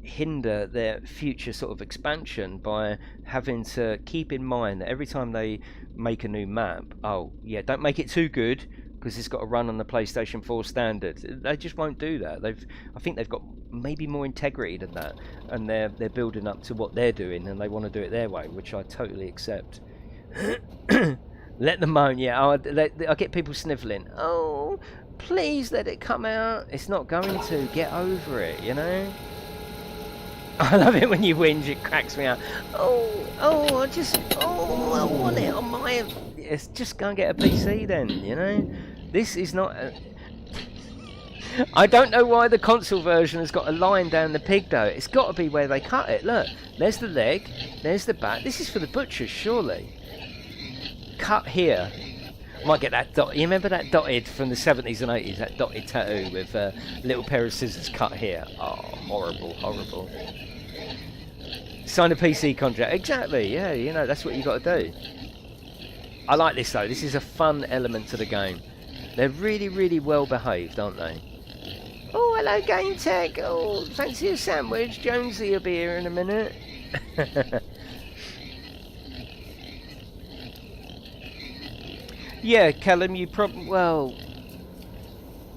S2: hinder their future sort of expansion by having to keep in mind that every time they make a new map, oh, yeah, don't make it too good, because it's got to run on the PlayStation 4 standard. They just won't do that. I think they've got maybe more integrity than that, and they're building up to what they're doing, and they want to do it their way, which I totally accept. Let them moan. Yeah, I get people snivelling. Oh, please let it come out. It's not going to. Get over it, you know. I love it when you whinge. It cracks me out. I want it on my... It's just go and get a PC then, you know. This is not... I don't know why the console version has got a line down the pig though. It's got to be where they cut it. Look, there's the leg, there's the back. This is for the butchers, surely. Cut here. Might get that dot. You remember that dotted from the 70s and 80s? That dotted tattoo with a little pair of scissors cut here. Oh, horrible, horrible. Sign a PC contract. Exactly. Yeah, you know that's what you got to do. I like this though. This is a fun element to the game. They're really, really well behaved, aren't they? Oh, hello, Game Tech. Oh, fancy a sandwich? Jonesy will be here in a minute. Yeah, Callum, you probably... Well,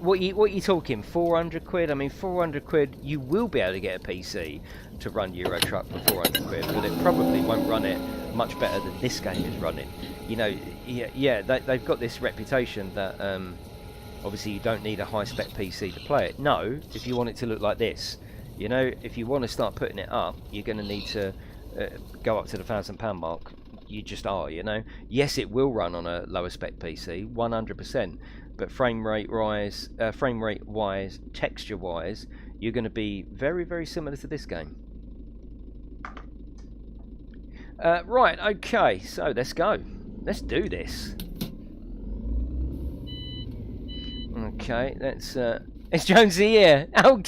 S2: what you talking? 400 quid? I mean, 400 quid, you will be able to get a PC to run Euro Truck for 400 quid, but it probably won't run it much better than this game is running. You know, yeah, they've got this reputation that... obviously, you don't need a high-spec PC to play it. No, if you want it to look like this. You know, if you want to start putting it up, you're going to need to go up to the £1,000 mark. You just are, you know. Yes, it will run on a lower-spec PC, 100%. But frame rate wise, texture-wise, you're going to be very, very similar to this game. Right, okay, so let's go. Let's do this. Okay, let's it's Jonesy here. Oh,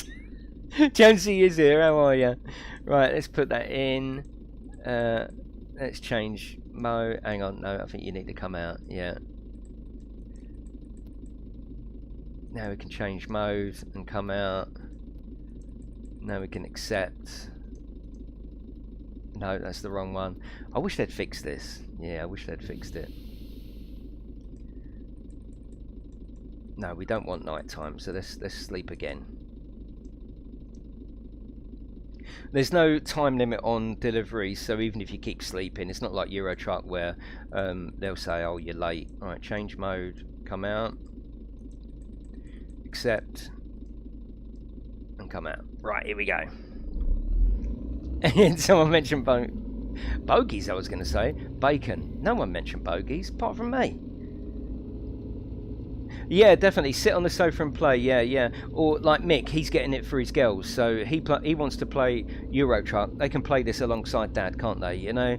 S2: Jonesy is here. How are you? Right, let's put that in. Let's change mode. Hang on, no, I think you need to come out. Yeah. Now we can change mode and come out. Now we can accept. No, that's the wrong one. I wish they'd fixed this. Yeah, I wish they'd fixed it. No, we don't want nighttime, so let's sleep again. There's no time limit on deliveries, so even if you keep sleeping, it's not like Euro Truck where they'll say, oh, you're late. Alright, change mode, come out, accept, and come out. Right, here we go. And someone mentioned bogies, I was going to say. Bacon. No one mentioned bogies, apart from me. Yeah, definitely. Sit on the sofa and play. Yeah, yeah. Or like Mick, he's getting it for his girls, so he wants to play Euro Truck. They can play this alongside Dad, can't they? You know,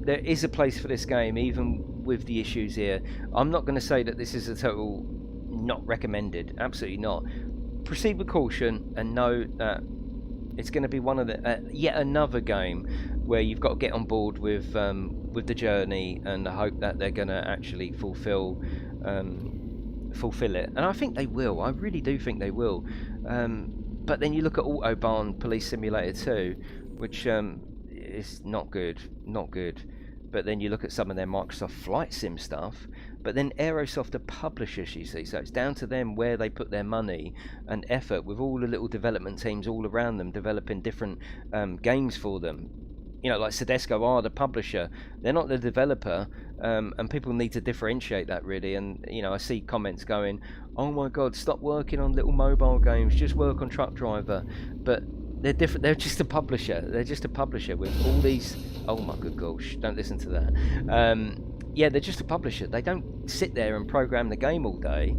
S2: there is a place for this game, even with the issues here. I'm not going to say that this is a total not recommended. Absolutely not. Proceed with caution and know that it's going to be one of the yet another game where you've got to get on board with the journey and the hope that they're going to actually fulfill it, and I think they will. I really do think they will. But then you look at Autobahn Police Simulator 2, which is not good. But then you look at some of their Microsoft Flight Sim stuff. But then Aerosoft are publishers, you see, so it's down to them where they put their money and effort, with all the little development teams all around them developing different games for them. You know, like Sedesco are the publisher, they're not the developer, and people need to differentiate that really. And you know, I see comments going, oh my god, stop working on little mobile games, just work on Truck Driver. But they're different. They're just a publisher. They're just a publisher with all these. Oh my good gosh! Don't listen to that. Yeah, they're just a publisher. They don't sit there and program the game all day.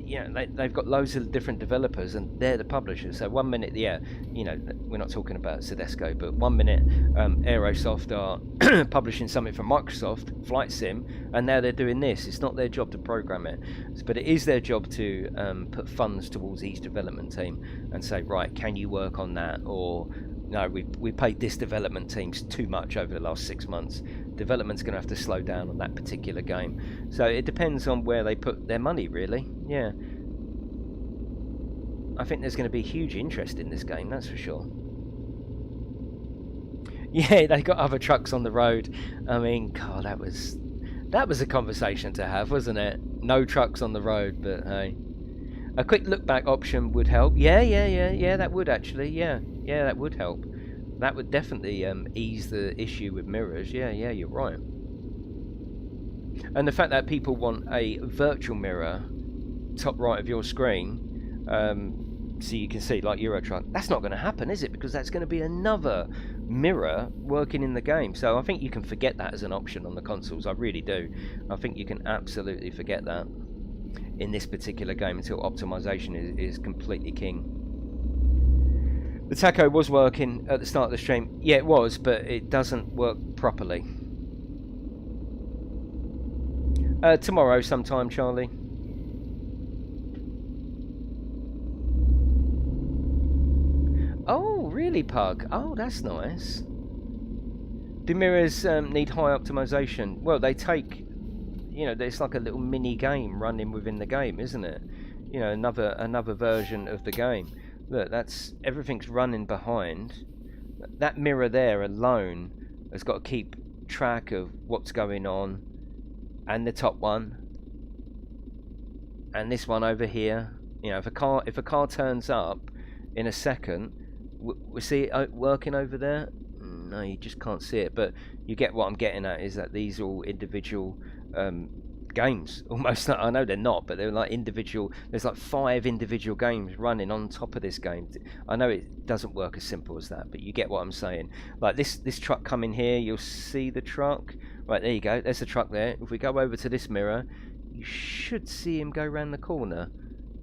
S2: You know, they've got loads of different developers, and they're the publishers. So 1 minute, yeah, you know, we're not talking about Sedesco, but 1 minute, Aerosoft are publishing something from Microsoft, Flight Sim, and now they're doing this. It's not their job to program it, but it is their job to put funds towards each development team and say, right, can you work on that? Or no, we paid this development teams too much over the last 6 months. Development's going to have to slow down on that particular game. So it depends on where they put their money, really. Yeah. I think there's going to be huge interest in this game, that's for sure. Yeah, they got other trucks on the road. I mean, God, that was a conversation to have, wasn't it? No trucks on the road, but hey. A quick look back option would help. Yeah, that would actually, yeah, that would help. That would definitely ease the issue with mirrors. Yeah, you're right. And the fact that people want a virtual mirror top right of your screen, so you can see like Euro Truck, that's not going to happen, is it? Because that's going to be another mirror working in the game. So I think you can forget that as an option on the consoles. I really do. I think you can absolutely forget that in this particular game until optimization is completely king. The taco was working at the start of the stream. Yeah, it was, but it doesn't work properly. Tomorrow sometime, Charlie. Oh, really, Pug? Oh, that's nice. Do mirrors need high optimization? Well, they take, you know, it's like a little mini game running within the game, isn't it? You know, another version of the game. Look, that's everything's running behind. That mirror there alone has got to keep track of what's going on, and the top one, and this one over here. You know, if a car turns up in a second, we see it working over there. No, you just can't see it. But you get what I'm getting at, is that these are all individual games almost. I know they're not, but they're like individual. There's like 5 individual games running on top of this game. I know it doesn't work as simple as that, but you get what I'm saying. Like this truck coming here, you'll see the truck right there. You go, there's the truck there. If we go over to this mirror, you should see him go around the corner.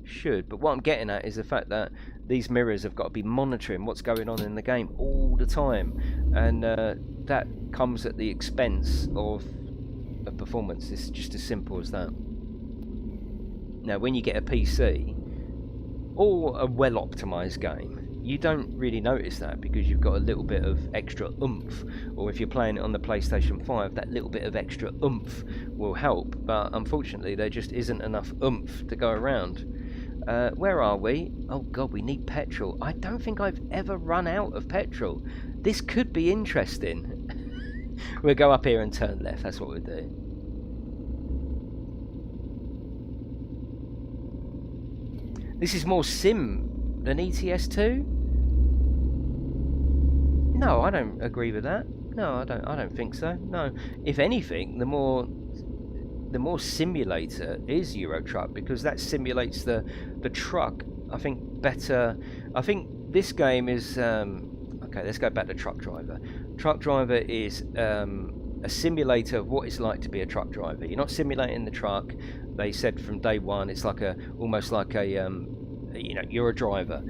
S2: Should, but what I'm getting at is the fact that these mirrors have got to be monitoring what's going on in the game all the time, and that comes at the expense of performance. It's just as simple as that. Now, when you get a PC or a well-optimized game, you don't really notice that because you've got a little bit of extra oomph, or if you're playing it on the PlayStation 5, that little bit of extra oomph will help, but unfortunately there just isn't enough oomph to go around. Where are we? Oh god, we need petrol. I don't think I've ever run out of petrol. This could be interesting. We'll go up here and turn left, that's what we'll do. This is more sim than ETS2? No, I don't agree with that. No, I don't think so. No. If anything, the more simulator is Euro Truck, because that simulates the truck, I think, better. I think this game is okay, let's go back to Truck Driver. Truck Driver is a simulator of what it's like to be a truck driver. You're not simulating the truck. They said from day one it's like almost like a you know, you're a driver.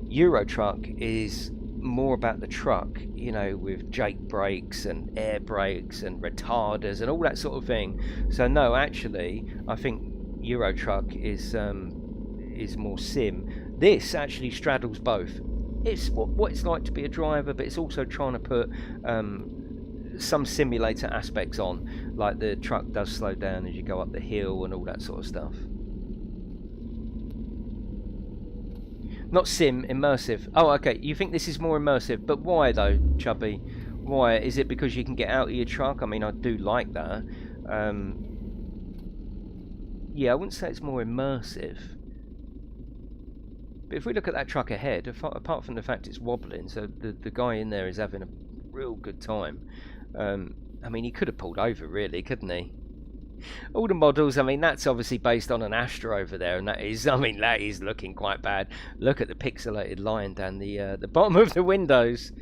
S2: Euro Truck is more about the truck, you know, with Jake brakes and air brakes and retarders and all that sort of thing. So no, actually, I think Euro Truck is more sim. This actually straddles both. It's what it's like to be a driver, but it's also trying to put some simulator aspects on, like the truck does slow down as you go up the hill and all that sort of stuff. Not sim, immersive. Oh, okay, you think this is more immersive, but why though, Chubby? Why? Is it because you can get out of your truck? I mean, I do like that. Yeah, I wouldn't say it's more immersive. But if we look at that truck ahead, apart from the fact it's wobbling, so the guy in there is having a real good time. I mean, he could have pulled over, really, couldn't he? All the models, I mean, that's obviously based on an Astra over there, and that is, I mean, that is looking quite bad. Look at the pixelated line down the bottom of the windows.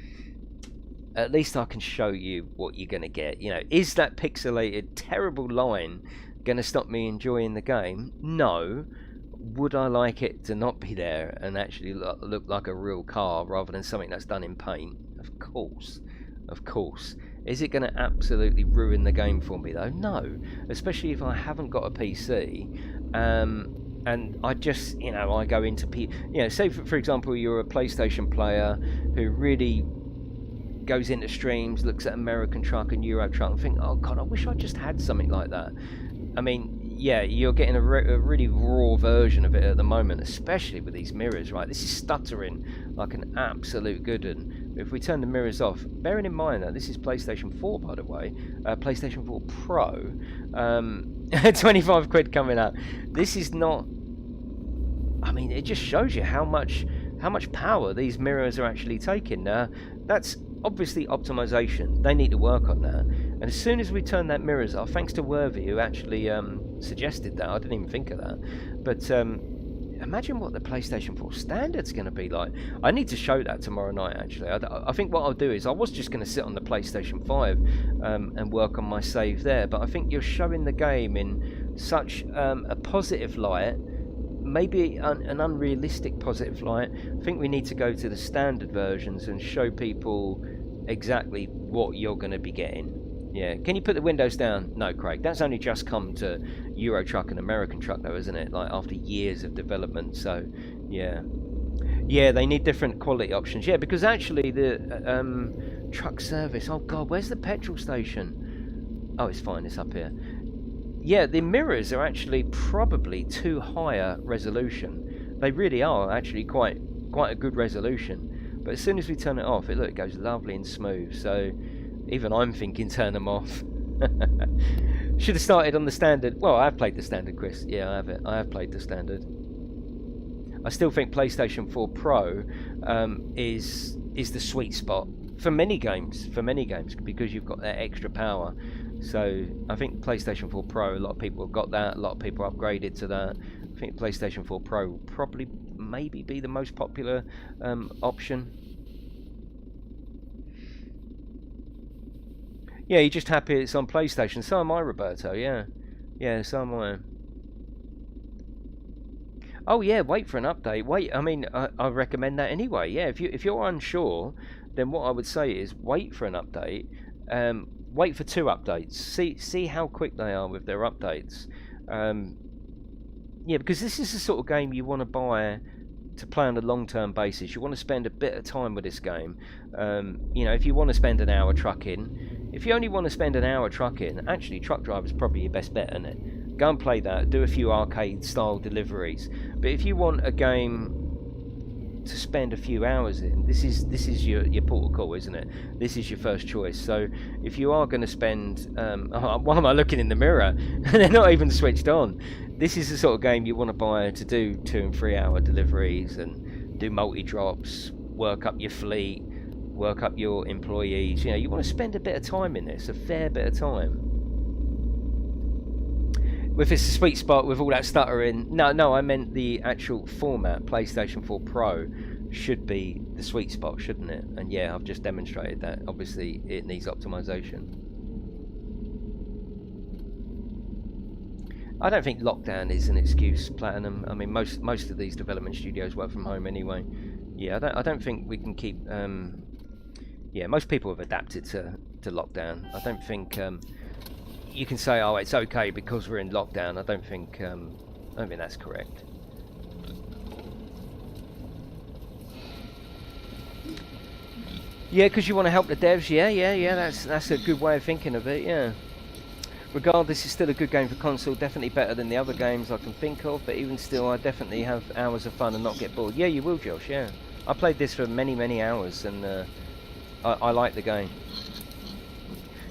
S2: At least I can show you what you're going to get. You know, is that pixelated, terrible line going to stop me enjoying the game? No. Would I like it to not be there and actually look like a real car rather than something that's done in paint? Of course. Of course. Is it going to absolutely ruin the game for me though? No, especially if I haven't got a PC, and I just, you know, I go into you know, say for example you're a PlayStation player who really goes into streams, looks at American Truck and Euro Truck and think, oh god, I wish I just had something like that. I mean, yeah, you're getting a really raw version of it at the moment, especially with these mirrors, right? This is stuttering like an absolute good one. If we turn the mirrors off, bearing in mind that this is PlayStation 4, by the way, PlayStation 4 Pro, 25 quid coming up. This is not, I mean, it just shows you how much power these mirrors are actually taking. Now, that's obviously optimization. They need to work on that. And as soon as we turn that mirrors off, thanks to Worthy, who actually suggested that, I didn't even think of that, but imagine what the PlayStation 4 standard's going to be like. I need to show that tomorrow night, actually. I think what I'll do is, I was just going to sit on the PlayStation 5 and work on my save there, but I think you're showing the game in such a positive light, maybe an unrealistic positive light. I think we need to go to the standard versions and show people exactly what you're going to be getting. Yeah, can you put the windows down? No, Craig, that's only just come to Euro Truck and American Truck though, isn't it? Like after years of development, so yeah. Yeah, they need different quality options. Yeah, because actually the truck service, oh god, where's the petrol station? Oh, it's fine, it's up here. Yeah, the mirrors are actually probably too higher resolution. They really are actually quite a good resolution. But as soon as we turn it off, it goes lovely and smooth, so even I'm thinking turn them off. Should have started on the standard. Well, I have played the standard, Chris. Yeah, I have it. I have played the standard. I still think PlayStation 4 Pro is the sweet spot for many games. Because you've got that extra power. So I think PlayStation 4 Pro, a lot of people have got that. A lot of people upgraded to that. I think PlayStation 4 Pro will probably maybe be the most popular option. Yeah, you're just happy it's on PlayStation. So am I, Roberto. Yeah, so am I. Oh yeah, wait for an update. Wait, I mean, I recommend that anyway. Yeah, if you're unsure, then what I would say is wait for an update. Wait for 2 updates. See how quick they are with their updates. Yeah, because this is the sort of game you want to buy to play on a long-term basis. You want to spend a bit of time with this game. You know, if you want to spend an hour trucking, if you only want to spend an hour trucking, actually Truck Driver's probably your best bet, isn't it? Go and play that, do a few arcade-style deliveries. But if you want a game to spend a few hours in, this is your port of call, isn't it? This is your first choice. So if you are going to spend, why am I looking in the mirror? They're not even switched on. This is the sort of game you want to buy to do 2 and 3 hour deliveries and do multi-drops, work up your fleet, work up your employees. You know, you want to spend a bit of time in this, a fair bit of time. If it's a sweet spot with all that stuttering, no, I meant the actual format. PlayStation 4 Pro should be the sweet spot, shouldn't it? And yeah, I've just demonstrated that. Obviously, it needs optimization. I don't think lockdown is an excuse, Platinum. I mean, most of these development studios work from home anyway. Yeah, I don't think we can keep. Yeah, most people have adapted to lockdown. I don't think. You can say, oh, it's okay because we're in lockdown. I don't think that's correct. Yeah, because you want to help the devs. Yeah. That's a good way of thinking of it. Yeah. Regardless, it's still a good game for console. Definitely better than the other games I can think of. But even still, I definitely have hours of fun and not get bored. Yeah, you will, Josh. Yeah, I played this for many hours, and I like the game.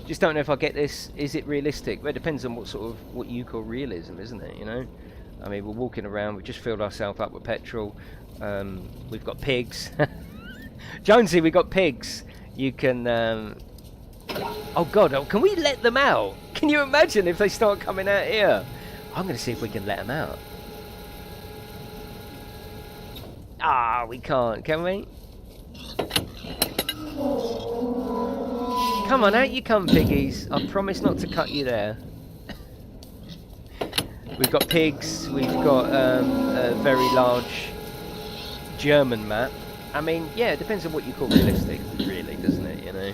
S2: Just don't know if I get this. Is it realistic? Well, it depends on what you call realism, isn't it? You know, I mean, we're walking around. We've just filled ourselves up with petrol. We've got pigs. Jonesy, we got pigs. You can. Oh God, can we let them out? Can you imagine if they start coming out here? I'm going to see if we can let them out. Ah, we can't, can we? Come on, out you come, piggies. I promise not to cut you there. We've got pigs. We've got a very large German map. I mean, yeah, it depends on what you call realistic, really, doesn't it, you know?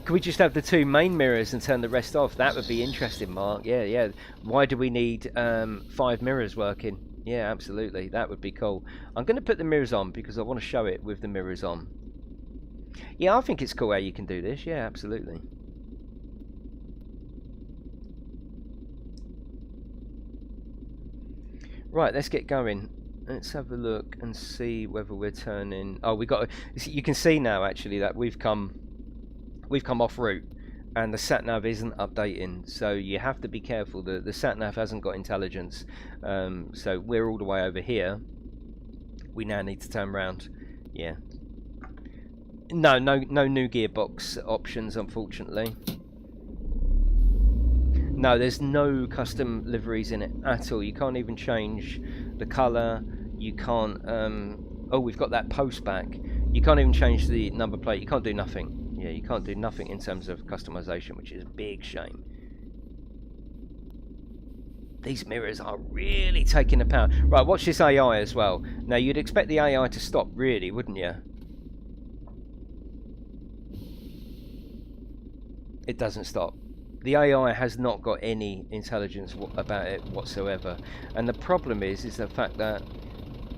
S2: Could we just have the 2 main mirrors and turn the rest off? That would be interesting, Mark. Yeah. Why do we need 5 mirrors working? Yeah, absolutely. That would be cool. I'm going to put the mirrors on because I want to show it with the mirrors on. Yeah, I think it's cool how you can do this. Yeah, absolutely. Right, let's get going. Let's have a look and see whether we're turning. Oh, we got. You can see now actually that we've come off route, and the sat nav isn't updating. So you have to be careful. The sat nav hasn't got intelligence. So we're all the way over here. We now need to turn around. Yeah. No new gearbox options, unfortunately. No, there's no custom liveries in it at all. You can't even change the colour. You can't. Oh, we've got that post back. You can't even change the number plate. You can't do nothing. Yeah, you can't do nothing in terms of customization, which is a big shame. These mirrors are really taking the power. Right, watch this AI as well. Now, you'd expect the AI to stop, really, wouldn't you? It doesn't stop. The AI has not got any intelligence about it whatsoever. And the problem is the fact that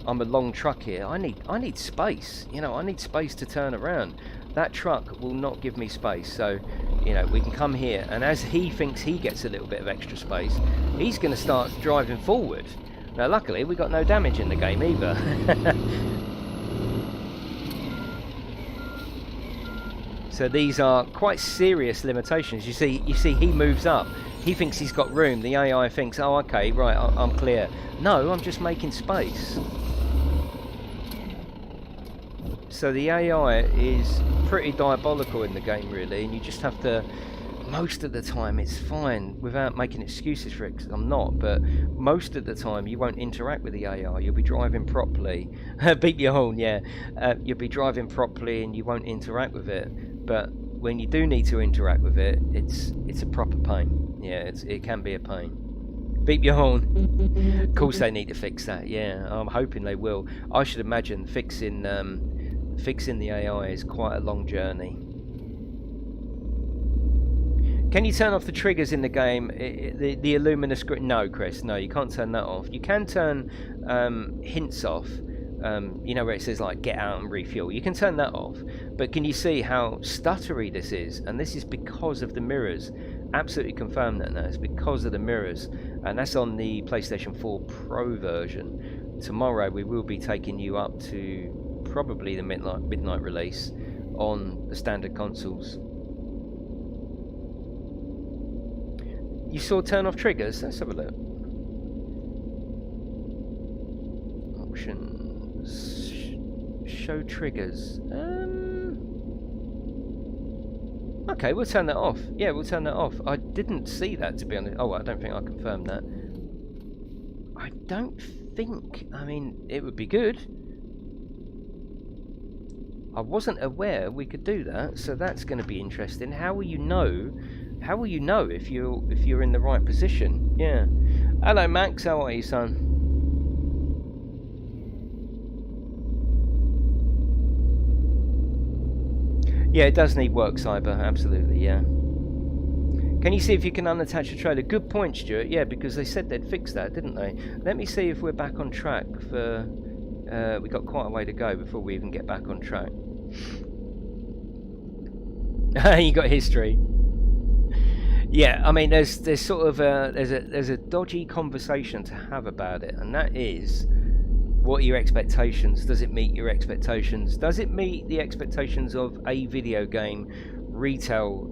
S2: I'm a long truck here. I need space. You know, I need space to turn around. That truck will not give me space. So, you know, we can come here, and as he thinks he gets a little bit of extra space, he's going to start driving forward. Now, luckily, we got no damage in the game either. So these are quite serious limitations. You see, he moves up. He thinks he's got room. The AI thinks, oh, okay, right, I'm clear. No, I'm just making space. So the AI is pretty diabolical in the game, really, and you just have to. Most of the time, it's fine without making excuses for it. Because I'm not, but most of the time, you won't interact with the AI. You'll be driving properly. Beep your horn, yeah. You'll be driving properly, and you won't interact with it. But when you do need to interact with it, it's a proper pain. Yeah, it can be a pain. Beep your horn. Of course they need to fix that. Yeah, I'm hoping they will. I should imagine fixing the AI is quite a long journey. Can you turn off the triggers in the game? The Illumina screen? No, Chris. No, you can't turn that off. You can turn hints off. You know where it says like get out and refuel. You can turn that off. But can you see how stuttery this is? And this is because of the mirrors. Absolutely confirmed that now. It's because of the mirrors. And that's on the PlayStation 4 Pro version. Tomorrow we will be taking you up to probably the midnight release on the standard consoles. You saw turn off triggers? Let's have a look. Options. Show triggers. Okay, we'll turn that off. Yeah, we'll turn that off. I didn't see that, to be honest. Oh, I don't think I confirmed that. I don't think. I mean, it would be good. I wasn't aware we could do that, so that's going to be interesting. How will you know? How will you know if you're in the right position? Yeah. Hello, Max. How are you, son? Yeah, it does need work, Cyber. Absolutely, yeah. Can you see if you can unattach a trailer? Good point, Stuart. Yeah, because they said they'd fix that, didn't they? Let me see if we're back on track for... we've got quite a way to go before we even get back on track. You got history. Yeah, I mean, there's sort of there's a dodgy conversation to have about it, and that is, what are your expectations? Does it meet your expectations? Does it meet the expectations of a video game retail?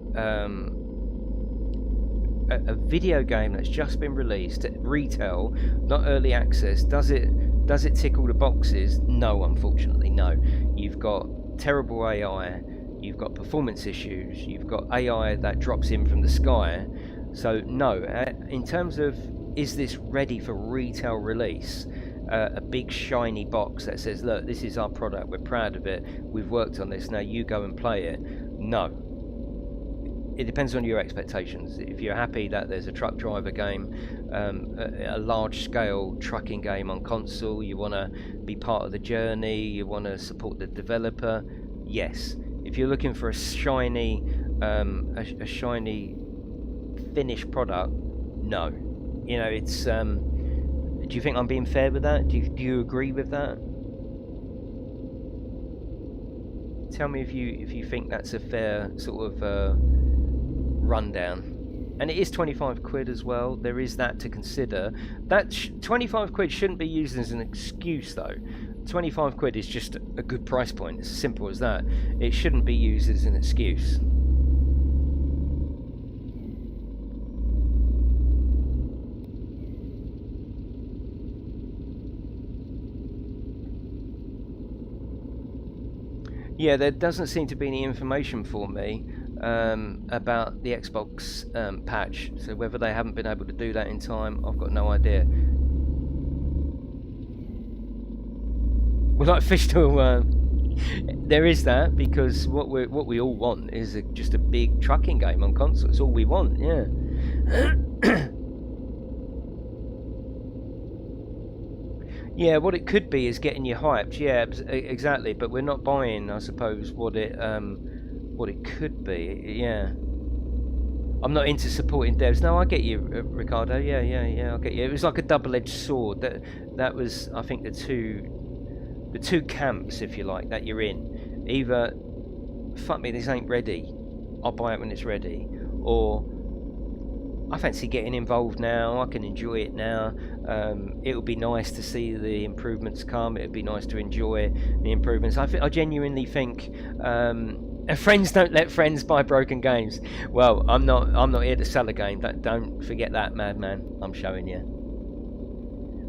S2: A video game that's just been released at retail, not early access. Does it tick all the boxes? No, unfortunately, no. You've got terrible AI. You've got performance issues, you've got AI that drops in from the sky. So no, in terms of is this ready for retail release, a big shiny box that says, look, this is our product, we're proud of it, we've worked on this, now you go and play it. No. It depends on your expectations. If you're happy that there's a truck driver game, a large scale trucking game on console, you want to be part of the journey, you want to support the developer, yes. If you're looking for a shiny, shiny finished product, no. You know, it's. Do you think I'm being fair with that? Do you agree with that? Tell me if you think that's a fair sort of rundown. And it is 25 quid as well. There is that to consider. That 25 quid shouldn't be used as an excuse, though. 25 quid is just a good price point. It's as simple as that. It shouldn't be used as an excuse. Yeah, there doesn't seem to be any information for me about the Xbox patch. So whether they haven't been able to do that in time, I've got no idea. Well, like fish to a worm. There is that, because what we all want is just a big trucking game on console. It's all we want, yeah. Yeah, what it could be is getting you hyped. Yeah, exactly. But we're not buying, I suppose, what it could be. Yeah. I'm not into supporting devs. No, I get you, Ricardo. Yeah, I get you. It was like a double-edged sword. That was, I think, the two camps, if you like, that you're in. Either, fuck me, this ain't ready, I'll buy it when it's ready, or I fancy getting involved now, I can enjoy it now. It would be nice to see the improvements come, it would be nice to enjoy the improvements. I genuinely think friends don't let friends buy broken games. Well, I'm not here to sell a game, don't forget that, madman, I'm showing you.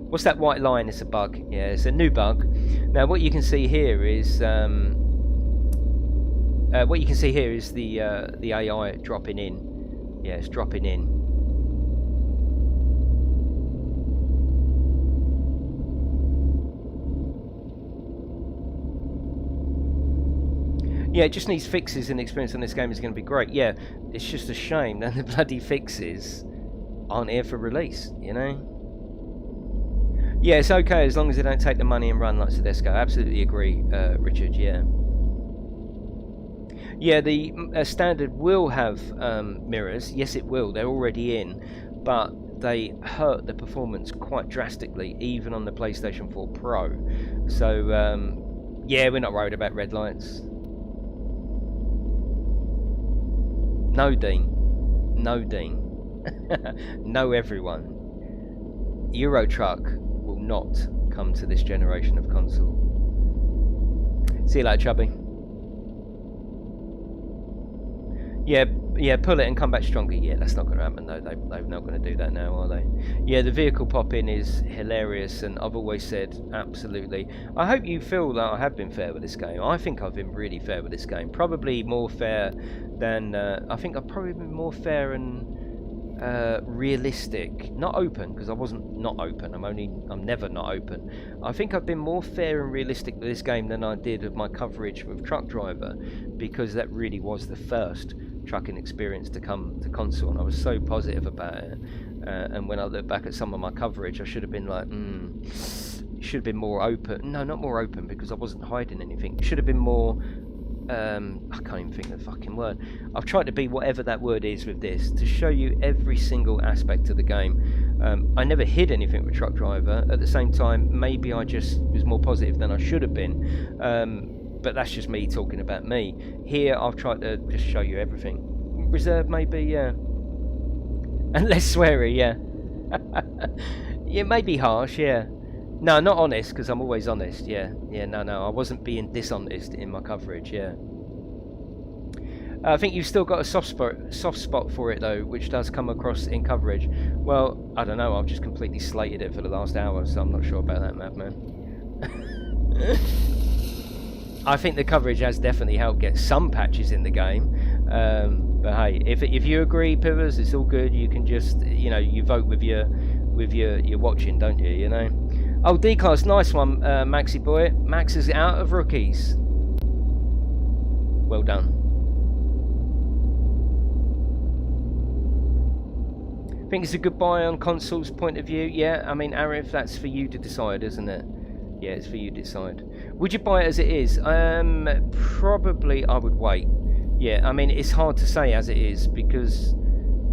S2: What's that white line? It's a bug. Yeah, it's a new bug. Now, what you can see here is the AI dropping in. Yeah, it's dropping in. Yeah, it just needs fixes, and the experience on this game is going to be great. Yeah, it's just a shame that the bloody fixes aren't here for release, you know. Yeah, it's okay as long as they don't take the money and run like Tedesco. Absolutely agree, Richard. Yeah. Yeah, the standard will have mirrors. Yes, it will. They're already in, but they hurt the performance quite drastically, even on the PlayStation 4 Pro. So, yeah, we're not worried about red lights. No, Dean. No, Dean. No, everyone. Euro Truck will not come to this generation of console. See you later, Chubby. Yeah, pull it and come back stronger. Yeah, that's not going to happen though. They're not going to do that now, are they? Yeah, the vehicle pop-in is hilarious, and I've always said absolutely. I hope you feel that I have been fair with this game. I think I've been really fair with this game. Probably more fair than I think I've probably been more fair and realistic, not open, because I wasn't not open. I'm never not open. I think I've been more fair and realistic with this game than I did with my coverage with Truck Driver, because that really was the first trucking experience to come to console, and I was so positive about it. And when I look back at some of my coverage, I should have been like, should have been more open. No, not more open, because I wasn't hiding anything. Should have been more. I can't even think of the fucking word. I've tried to be whatever that word is with this, to show you every single aspect of the game. I never hid anything with Truck Driver. At the same time, maybe I just was more positive than I should have been. But that's just me talking about me. Here, I've tried to just show you everything. Reserve, maybe, yeah. And less sweary, yeah. Yeah, maybe harsh, yeah. No, not honest, because I'm always honest, yeah. Yeah, no, I wasn't being dishonest in my coverage, yeah. I think you've still got a soft spot for it, though, which does come across in coverage. Well, I don't know, I've just completely slated it for the last hour, so I'm not sure about that, madman. I think the coverage has definitely helped get some patches in the game. But hey, if you agree, Pivers, it's all good. You can just, you know, you vote with your watching, don't you? You know. Oh, D-Class, nice one, Maxi boy. Max is out of rookies. Well done. I think it's a good buy on console's point of view. Yeah, I mean, Arif, that's for you to decide, isn't it? Yeah, it's for you to decide. Would you buy it as it is? Probably I would wait. Yeah, I mean, it's hard to say as it is, because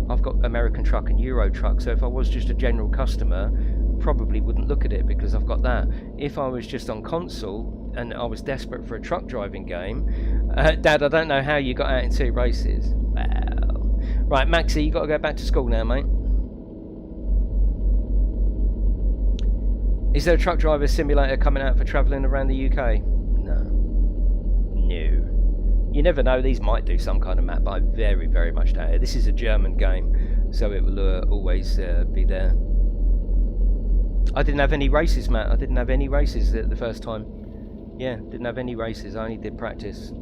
S2: I've got American Truck and Euro Truck, so if I was just a general customer, probably wouldn't look at it because I've got that. If I was just on console and I was desperate for a truck driving game, Dad, I don't know how you got out in 2 races. Wow. Right, Maxie, you got to go back to school now, mate. Is there a truck driver simulator coming out for travelling around the UK? No. You never know, these might do some kind of map, but I very, very much doubt it. This is a German game, so it will always be there. I didn't have any races, Matt. I didn't have any races the first time. Yeah, didn't have any races. I only did practice.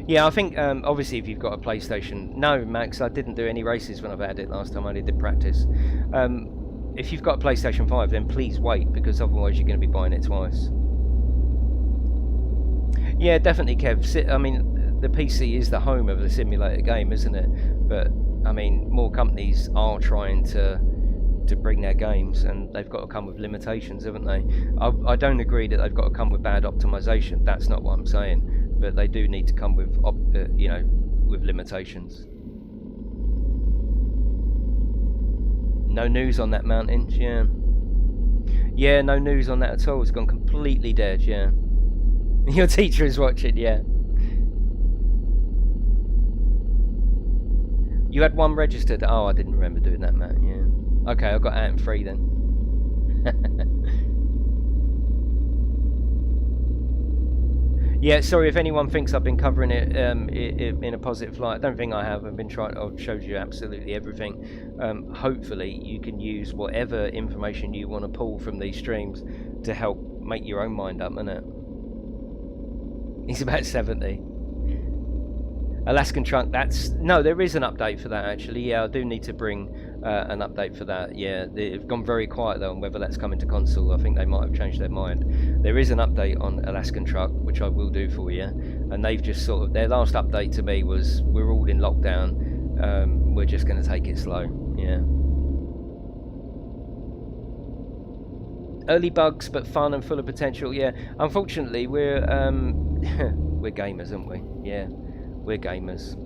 S2: Yeah, I think obviously if you've got a PlayStation... No, Max, I didn't do any races when I've had it last time. I only did practice. If you've got a PlayStation 5, then please wait, because otherwise you're going to be buying it twice. Yeah, definitely, Kev. I mean, the PC is the home of the simulator game, isn't it? But, I mean, more companies are trying to bring their games, and they've got to come with limitations, haven't they? I don't agree that they've got to come with bad optimization. That's not what I'm saying. But they do need to come with, you know, with limitations. No news on that mountain, yeah. Yeah, no news on that at all. It's gone completely dead, yeah. Your teacher is watching, yeah. You had 1 registered. Oh, I didn't remember doing that, Matt, yeah. Okay, I got out in 3 then. Yeah, sorry if anyone thinks I've been covering it in a positive light. I don't think I have. I've been trying. I've showed you absolutely everything. Hopefully, you can use whatever information you want to pull from these streams to help make your own mind up, innit? He's about 70. Alaskan Trunk. That's no. There is an update for that actually. Yeah, I do need to bring an update for that. Yeah, they've gone very quiet though on whether that's coming to console. I think they might have changed their mind. There is an update on Alaskan Truck, which I will do for you. and they've just sort of, their last update to me was, we're all in lockdown, we're just going to take it slow. Yeah. Early bugs, but fun and full of potential. Yeah. Unfortunately, we're we're gamers, aren't we? Yeah, we're gamers.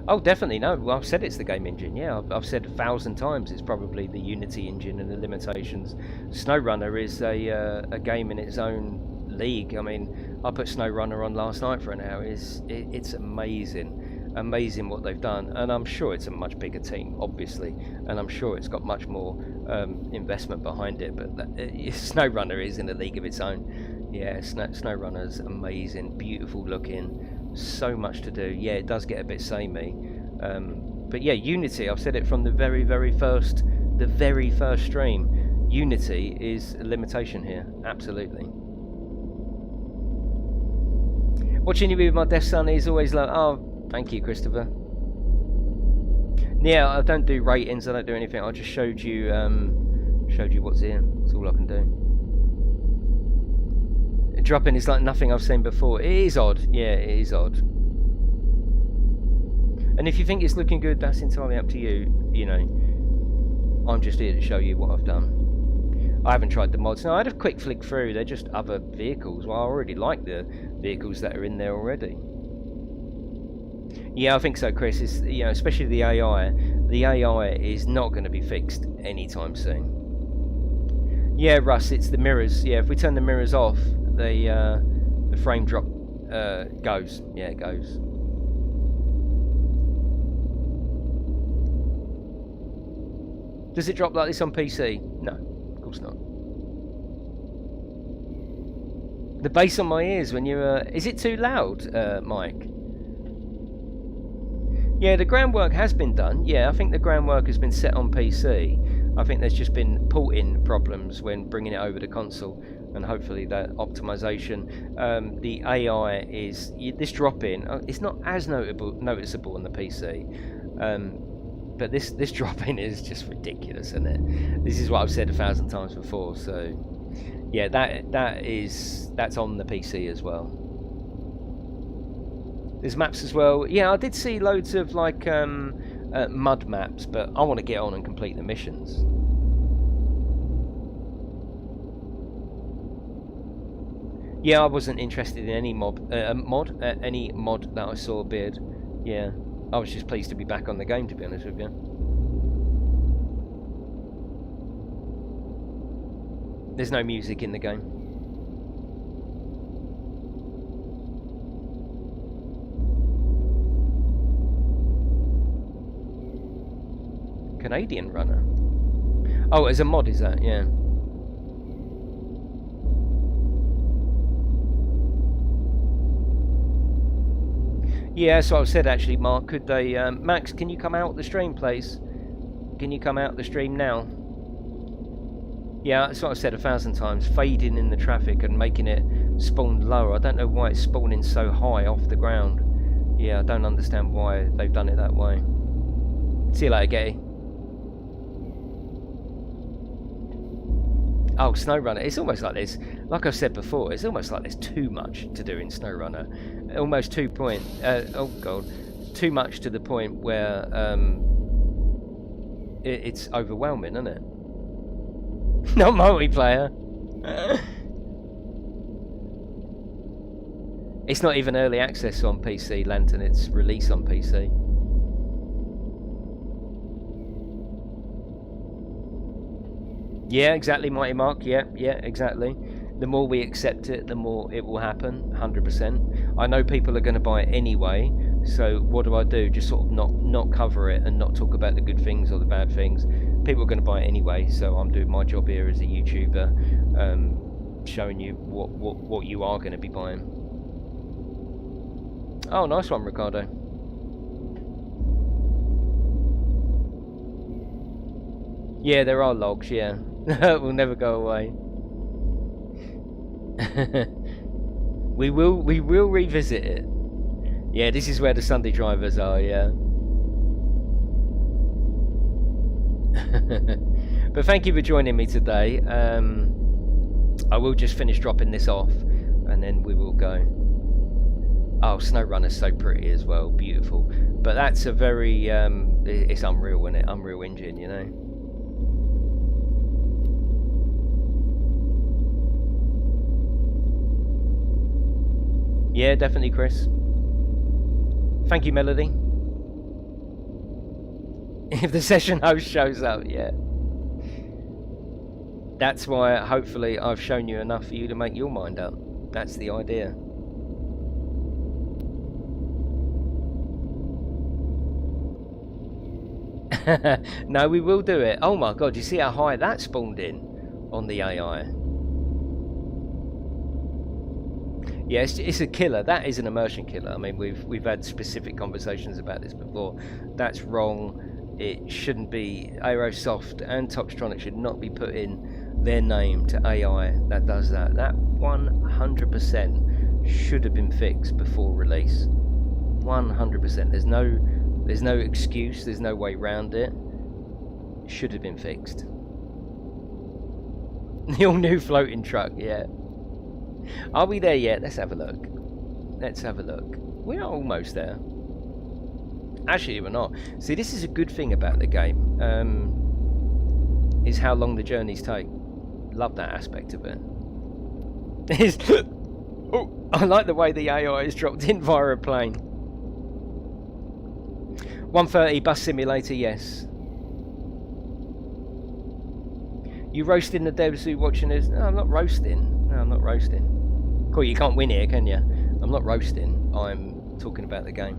S2: Oh, definitely. No, well, I've said it's the game engine. Yeah, I've said 1,000 times it's probably the Unity engine and the limitations. SnowRunner is a game in its own league. I mean, I put SnowRunner on last night for an hour. It's amazing what they've done, and I'm sure it's a much bigger team, obviously, and I'm sure it's got much more investment behind it. But SnowRunner is in a league of its own. Yeah, SnowRunner's amazing, beautiful looking. So much to do. Yeah, it does get a bit samey, but yeah, Unity, I've said it from the very first stream, Unity is a limitation here, absolutely. Watching you with my deaf son is always like, oh, thank you, Christopher. Yeah, I don't do ratings, I don't do anything, I just showed you what's here. That's all I can do. Dropping is like nothing I've seen before. It is odd. Yeah, it is odd. And if you think it's looking good, that's entirely up to you. You know, I'm just here to show you what I've done. I haven't tried the mods. No, I had a quick flick through. They're just other vehicles. Well, I already like the vehicles that are in there already. Yeah, I think so, Chris. It's, you know, especially the AI. The AI is not going to be fixed anytime soon. Yeah, Russ, it's the mirrors. Yeah, if we turn the mirrors off, the frame drop goes. Yeah, it goes. Does it drop like this on PC? No, of course not. The bass on my ears when you is it too loud, Mike? Yeah, the groundwork has been done. Yeah, I think the groundwork has been set on PC. I think there's just been porting problems when bringing it over to console, and hopefully that optimization. The AI is this drop-in. It's not as noticeable on the PC, but this drop-in is just ridiculous, isn't it? This is what I've said 1,000 times before. So yeah, that's on the PC as well. There's maps as well. Yeah, I did see loads of like mud maps, but I want to get on and complete the missions. Yeah, I wasn't interested in any mod that I saw, Beard. Yeah, I was just pleased to be back on the game, to be honest with you. There's no music in the game. Canadian runner. Oh, as a mod, is that? Yeah. Yeah, so I've said actually, Mark, could they... Max, can you come out the stream, please? Can you come out the stream now? Yeah, that's what I've said 1,000 times. Fading in the traffic and making it spawn lower. I don't know why it's spawning so high off the ground. Yeah, I don't understand why they've done it that way. See you later, Getty. Oh, SnowRunner. It's almost like there's, like I've said before, it's almost like there's too much to do in SnowRunner. Almost oh god, too much to the point where it's overwhelming, isn't it? Not multiplayer. It's not even early access on PC, Lantern. It's release on PC. Yeah, exactly, Mighty Mark. Yeah, exactly. The more we accept it, the more it will happen. 100%. I know people are going to buy it anyway. So what do? Just sort of not cover it and not talk about the good things or the bad things. People are going to buy it anyway. So I'm doing my job here as a YouTuber, showing you what you are going to be buying. Oh, nice one, Ricardo. Yeah, there are logs. Yeah. Will never go away. we will revisit it. Yeah, this is where the Sunday drivers are, yeah. But thank you for joining me today. I will just finish dropping this off, and then we will go. Oh, SnowRunner's so pretty as well, beautiful. But that's a very, it's Unreal, isn't it? Unreal Engine, you know. Yeah, definitely, Chris. Thank you, Melody. If the session host shows up, yeah. That's why, hopefully, I've shown you enough for you to make your mind up. That's the idea. No, we will do it. Oh my god, you see how high that spawned in on the AI? Yeah, it's a killer. That is an immersion killer. I mean, we've had specific conversations about this before. That's wrong. It shouldn't be. Aerosoft and Toxtronic should not be putting their name to AI that does that. That 100% should have been fixed before release. 100%. There's no excuse. There's no way around it. Should have been fixed. The all new floating truck. Yeah. Are we there yet? Let's have a look. Let's have a look. We are almost there. Actually, we're not. See, this is a good thing about the game. Is how long the journeys take. Love that aspect of it. Oh, I like the way the AI is dropped in via a plane. 130 bus simulator, yes. You roasting the devs who watching this? No, I'm not roasting. No, I'm not roasting. Cool, you can't win here, can you? I'm not roasting. I'm talking about the game.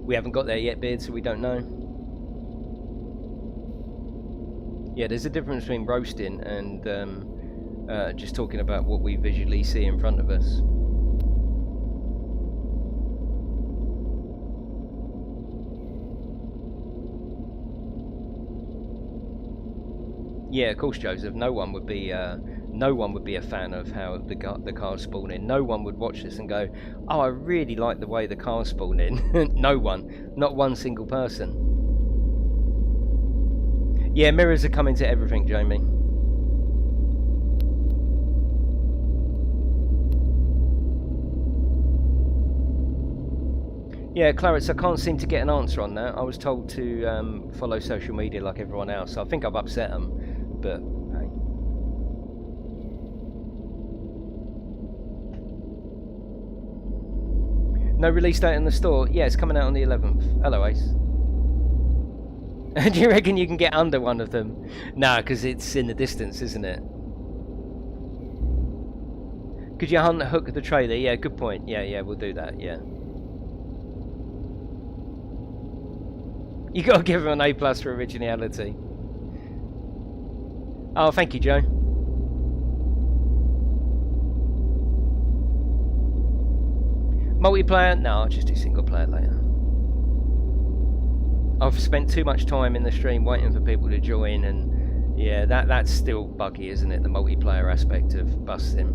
S2: We haven't got there yet, Beard, so we don't know. Yeah, there's a difference between roasting and just talking about what we visually see in front of us. Yeah, of course, Joseph. No one would be a fan of how the cars spawn in. No one would watch this and go, "Oh, I really like the way the cars spawn in." No one, not one single person. Yeah, mirrors are coming to everything, Jamie. Yeah, Clarence, I can't seem to get an answer on that. I was told to follow social media like everyone else. So I think I've upset them, but hey. No release date in the store. Yeah, it's coming out on the 11th. Hello, Ace. Do you reckon you can get under one of them? Nah, because it's in the distance, isn't it? Could you hunt hook the trailer? Yeah, good point. Yeah, we'll do that, yeah. You gotta give him an A+ for originality. Oh, thank you, Joe. Multiplayer? No, I'll just do single player later. I've spent too much time in the stream waiting for people to join, and yeah, that's still buggy, isn't it? The multiplayer aspect of Bus Sim.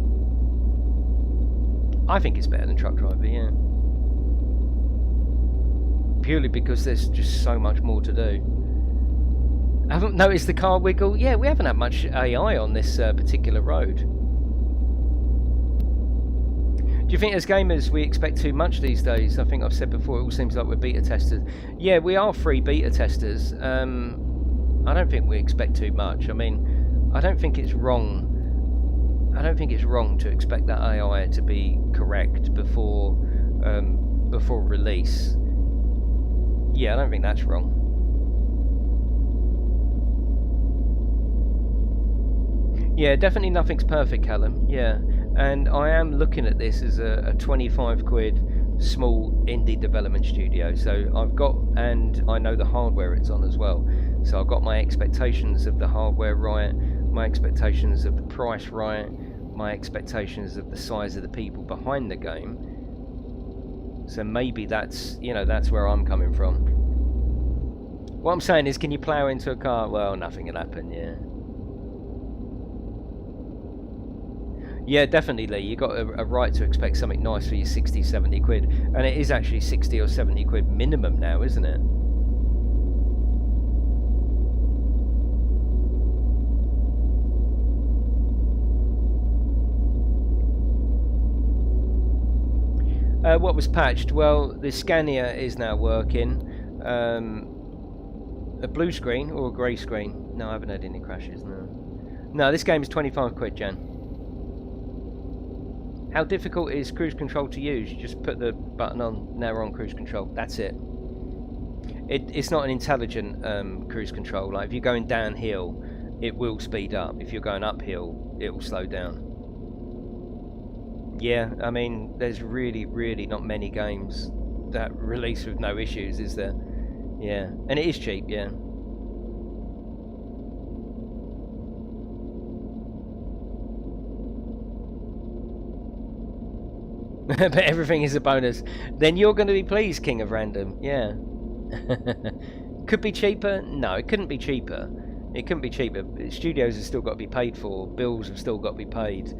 S2: I think it's better than Truck Driver, yeah. Purely because there's just so much more to do. I haven't noticed the car wiggle. Yeah, we haven't had much AI on this particular road. Do you think as gamers we expect too much these days? I think I've said before, it all seems like we're beta testers. Yeah, we are free beta testers. I don't think we expect too much. I mean, I don't think it's wrong. I don't think it's wrong to expect that AI to be correct before release. Yeah, I don't think that's wrong. Yeah, definitely nothing's perfect, Callum. Yeah, and I am looking at this as a 25 quid small indie development studio. So I've got, and I know the hardware it's on as well. So I've got my expectations of the hardware right, my expectations of the price right, my expectations of the size of the people behind the game. So maybe that's, you know, that's where I'm coming from. What I'm saying is, can you plough into a car? Well, nothing will happen, yeah. Yeah, definitely, Lee. You got a right to expect something nice for your 60, 70 quid. And it is actually 60 or 70 quid minimum now, isn't it? What was patched? Well, the Scania is now working. A blue screen or a grey screen? No, I haven't had any crashes, no. No, this game is 25 quid, Jan. How difficult is cruise control to use? You just put the button on, now we're on cruise control. That's it. It's not an intelligent cruise control. Like if you're going downhill, it will speed up. If you're going uphill, it will slow down. Yeah, I mean, there's really not many games that release with no issues, is there? Yeah, and it is cheap, yeah. But everything is a bonus. Then you're going to be pleased, King of Random. Yeah. Could be cheaper? No, it couldn't be cheaper. It couldn't be cheaper. Studios have still got to be paid for. Bills have still got to be paid.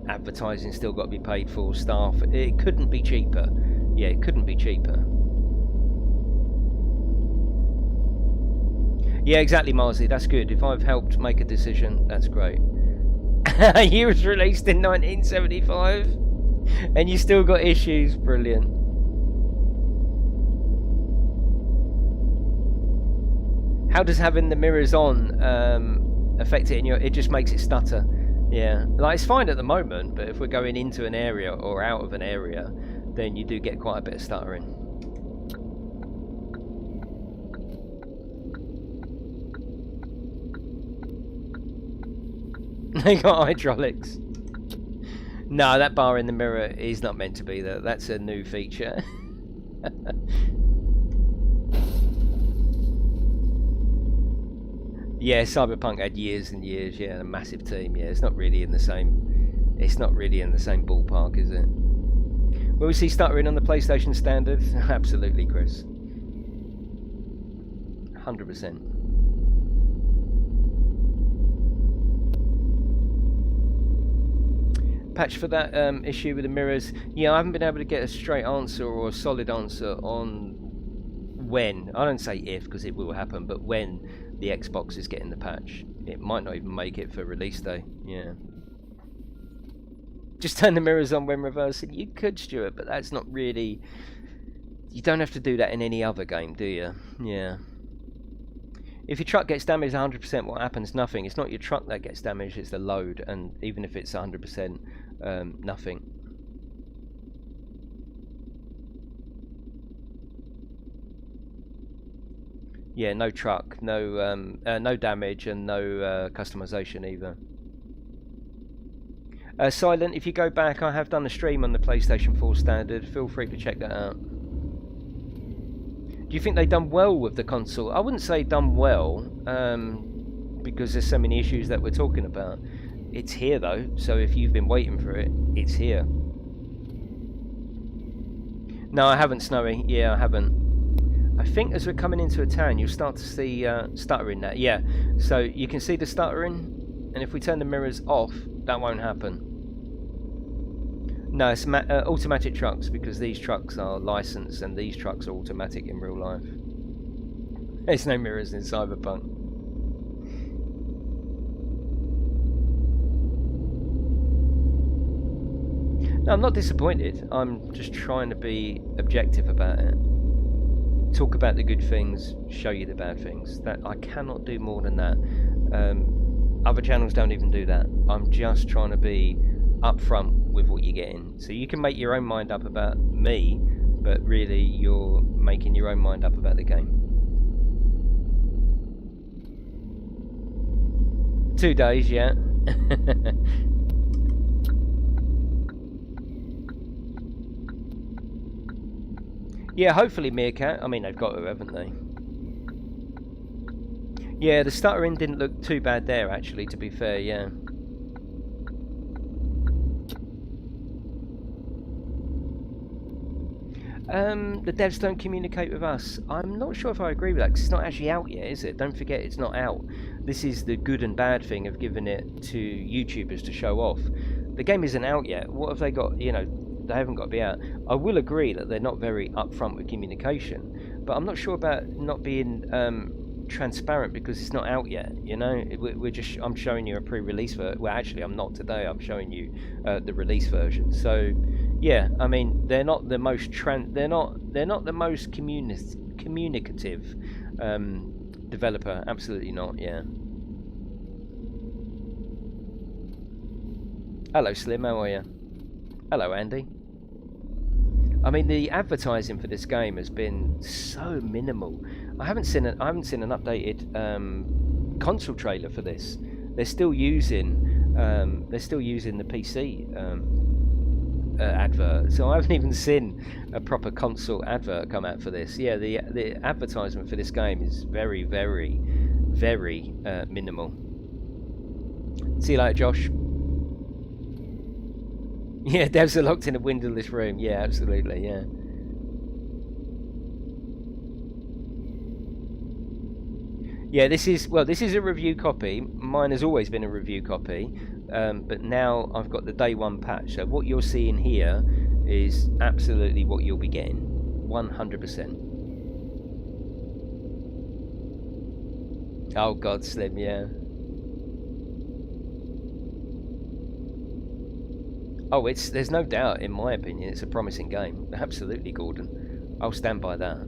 S2: Advertising still got to be paid for. Staff. It couldn't be cheaper. Yeah, it couldn't be cheaper. Yeah, exactly, Marzi. That's good. If I've helped make a decision, that's great. You was released in 1975, and you still got issues. Brilliant. How does having the mirrors on affect it in your... It just makes it stutter. Yeah. Like, it's fine at the moment, but if we're going into an area or out of an area, then you do get quite a bit of stuttering. They got hydraulics. No, that bar in the mirror is not meant to be there. That's a new feature. Yeah, Cyberpunk had years and years. Yeah, a massive team. Yeah, it's not really in the same. It's not really in the same ballpark, is it? Will we see stuttering on the PlayStation standard? Absolutely, Chris. 100%. Patch for that issue with the mirrors. Yeah, I haven't been able to get a straight answer or a solid answer on when. I don't say if, because it will happen, but when the Xbox is getting the patch. It might not even make it for release day. Yeah. Just turn the mirrors on when reversing. You could, Stuart, but that's not really... You don't have to do that in any other game, do you? Yeah. If your truck gets damaged 100%, what happens? Nothing. It's not your truck that gets damaged, it's the load. And even if it's 100%, nothing. Yeah, no truck, no no damage, and no customization either. Silent, if you go back, I have done a stream on the PlayStation 4 standard. Feel free to check that out. Do you think they've done well with the console? I wouldn't say done well, because there's so many issues that we're talking about. It's here though, so if you've been waiting for it, it's here. No, I haven't, Snowy. Yeah, I haven't. I think as we're coming into a town, you'll start to see stuttering now. Yeah, so you can see the stuttering, and if we turn the mirrors off, that won't happen. No, it's automatic trucks, because these trucks are licensed and these trucks are automatic in real life. There's no mirrors in Cyberpunk. No, I'm not disappointed. I'm just trying to be objective about it. Talk about the good things, show you the bad things. That I cannot do more than that. Other channels don't even do that. I'm just trying to be upfront with what you're getting. So you can make your own mind up about me, but really you're making your own mind up about the game. 2 days, yeah. Yeah, hopefully Meerkat. I mean, they've got to, haven't they? Yeah, the stuttering didn't look too bad there, actually, to be fair, yeah. The devs don't communicate with us. I'm not sure if I agree with that, because it's not actually out yet, is it? Don't forget, it's not out. This is the good and bad thing of giving it to YouTubers to show off. The game isn't out yet. What have they got? You know, they haven't got to be out. I will agree that they're not very upfront with communication, but I'm not sure about not being transparent because it's not out yet. You know, I'm showing you a pre-release version. Well, actually, I'm not today. I'm showing you the release version. So, yeah, I mean, they're not the most they're not the most communicative developer. Absolutely not. Yeah. Hello, Slim. How are you? Hello, Andy. I mean, the advertising for this game has been so minimal. I haven't seen an updated console trailer for this. They're still using the PC advert, so I haven't even seen a proper console advert come out for this. Yeah, the advertisement for this game is very, very, very minimal. See you later, Josh. Yeah, devs are locked in a windowless room. Yeah, absolutely, yeah. Yeah, this is a review copy. Mine has always been a review copy, but now I've got the day one patch. So what you're seeing here is absolutely what you'll be getting, 100%. Oh God, Slim, yeah. Oh, there's no doubt, in my opinion, it's a promising game. Absolutely, Gordon. I'll stand by that.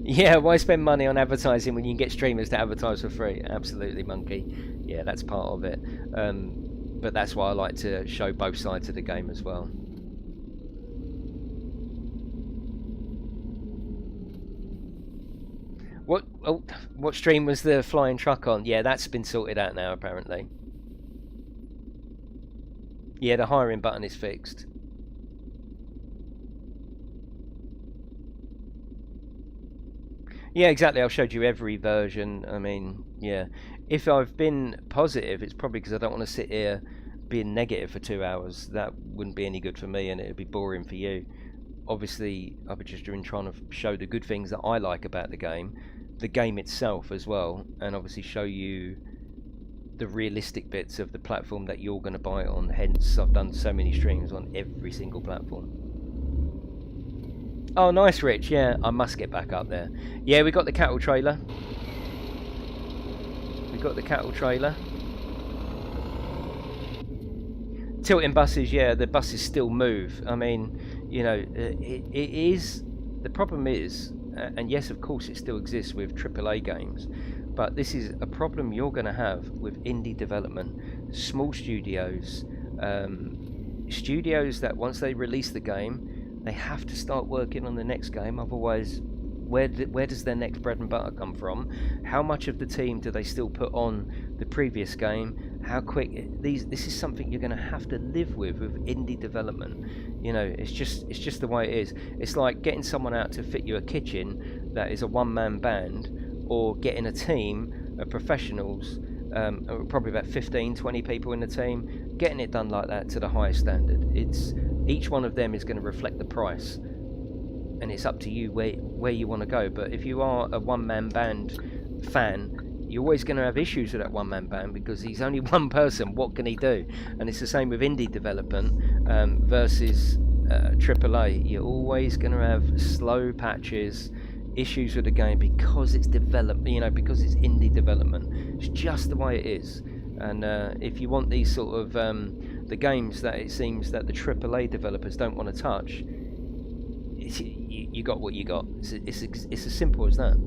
S2: Yeah, why spend money on advertising when you can get streamers to advertise for free? Absolutely, Monkey. Yeah, that's part of it. But that's why I like to show both sides of the game as well. What stream was the flying truck on? Yeah, that's been sorted out now, apparently. Yeah, the hiring button is fixed. Yeah, exactly. I've showed you every version. I mean, yeah. If I've been positive, it's probably because I don't want to sit here being negative for 2 hours. That wouldn't be any good for me, and it would be boring for you. Obviously, I've been just trying to show the good things that I like about the game itself as well, and obviously show you the realistic bits of the platform that you're going to buy it on. Hence, I've done so many streams on every single platform. Oh, nice, Rich. Yeah, I must get back up there. Yeah, we got the cattle trailer. Tilting buses, yeah, the buses still move. I mean, you know, it is... The problem is, and yes, of course, it still exists with AAA games, but this is a problem you're going to have with indie development. Small studios, studios that once they release the game, they have to start working on the next game, otherwise where does their next bread and butter come from? How much of the team do they still put on the previous game? How quick this is something you're going to have to live with indie development. You know, it's just the way it is. It's like getting someone out to fit you a kitchen that is a one-man band, or getting a team of professionals, probably about 15-20 people in the team, getting it done like that to the highest standard. Each one of them is going to reflect the price, and it's up to you where you want to go. But if you are a one-man band fan, you're always going to have issues with that one-man band because he's only one person. What can he do? And it's the same with indie development versus AAA. You're always going to have slow patches, issues with the game because it's developed, you know, because it's indie development. It's just the way it is. And if you want these sort of the games that it seems that the AAA developers don't want to touch, you got what you got. It's as simple as that.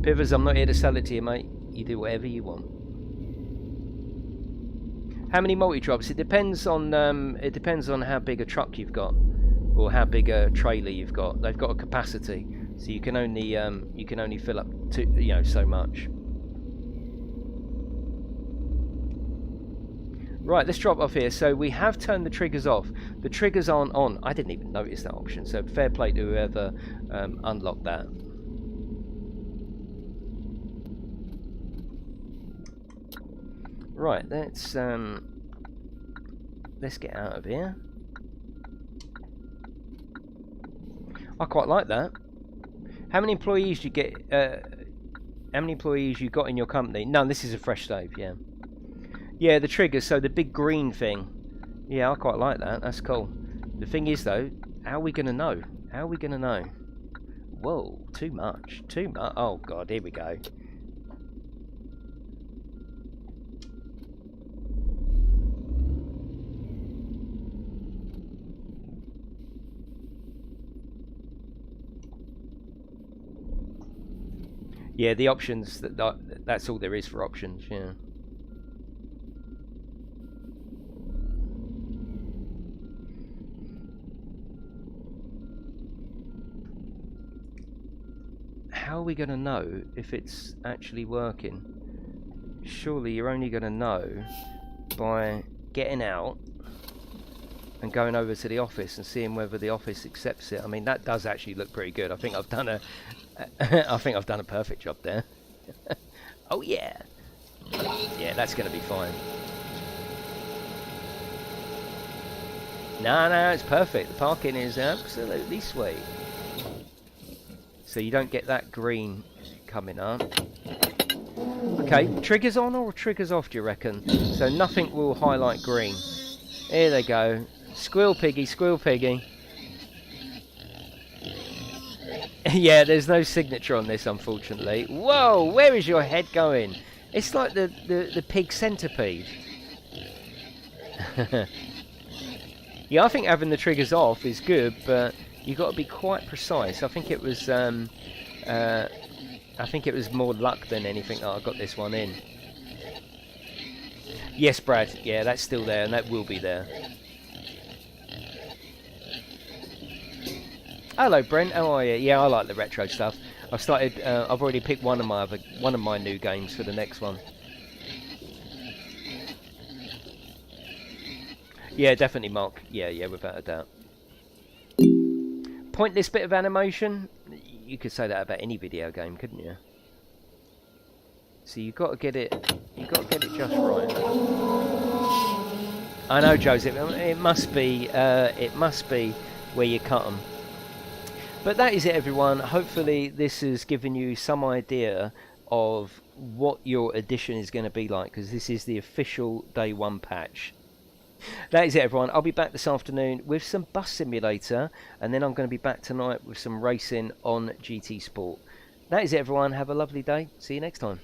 S2: Pivers, I'm not here to sell it to you, mate. You do whatever you want. How many multi-drops? It depends on how big a truck you've got, or how big a trailer you've got. They've got a capacity, so you can only fill up to so much. Right, let's drop off here. So we have turned the triggers off. The triggers aren't on. I didn't even notice that option. So fair play to whoever unlocked that. Right, let's get out of here. I quite like that. How many employees do you get? How many employees you got in your company? No, this is a fresh save. Yeah. Yeah, the trigger. So the big green thing. Yeah, I quite like that. That's cool. The thing is, though, how are we gonna know? How are we gonna know? Whoa, too much. Too much. Oh God, here we go. Yeah, the options, that's all there is for options, yeah. How are we going to know if it's actually working? Surely you're only going to know by getting out and going over to the office and seeing whether the office accepts it. I mean, that does actually look pretty good. I think I've done a I think I've done a perfect job there. Oh yeah. Yeah, that's going to be fine. No, it's perfect. The parking is absolutely sweet. So you don't get that green coming up. Okay, triggers on or triggers off, do you reckon? So nothing will highlight green. Here they go. Squeal piggy, squeal piggy. Yeah, there's no signature on this, unfortunately. Whoa, where is your head going? It's like the pig centipede. Yeah, I think having the triggers off is good, but you've got to be quite precise. I think it was more luck than anything that I got this one in. Yes, Brad. Yeah, that's still there, and that will be there. Hello, Brent. How are you? Yeah, I like the retro stuff. I've started. I've already picked one of my new games for the next one. Yeah, definitely, Mark. Yeah, without a doubt. Pointless bit of animation. You could say that about any video game, couldn't you? So you've got to get it. You've got to get it just right. I know, Joseph. It must be. It must be where you cut them. But that is it, everyone. Hopefully this has given you some idea of what your edition is going to be like, because this is the official day one patch. That is it, everyone. I'll be back this afternoon with some Bus Simulator, and then I'm going to be back tonight with some racing on GT Sport. That is it, everyone. Have a lovely day. See you next time.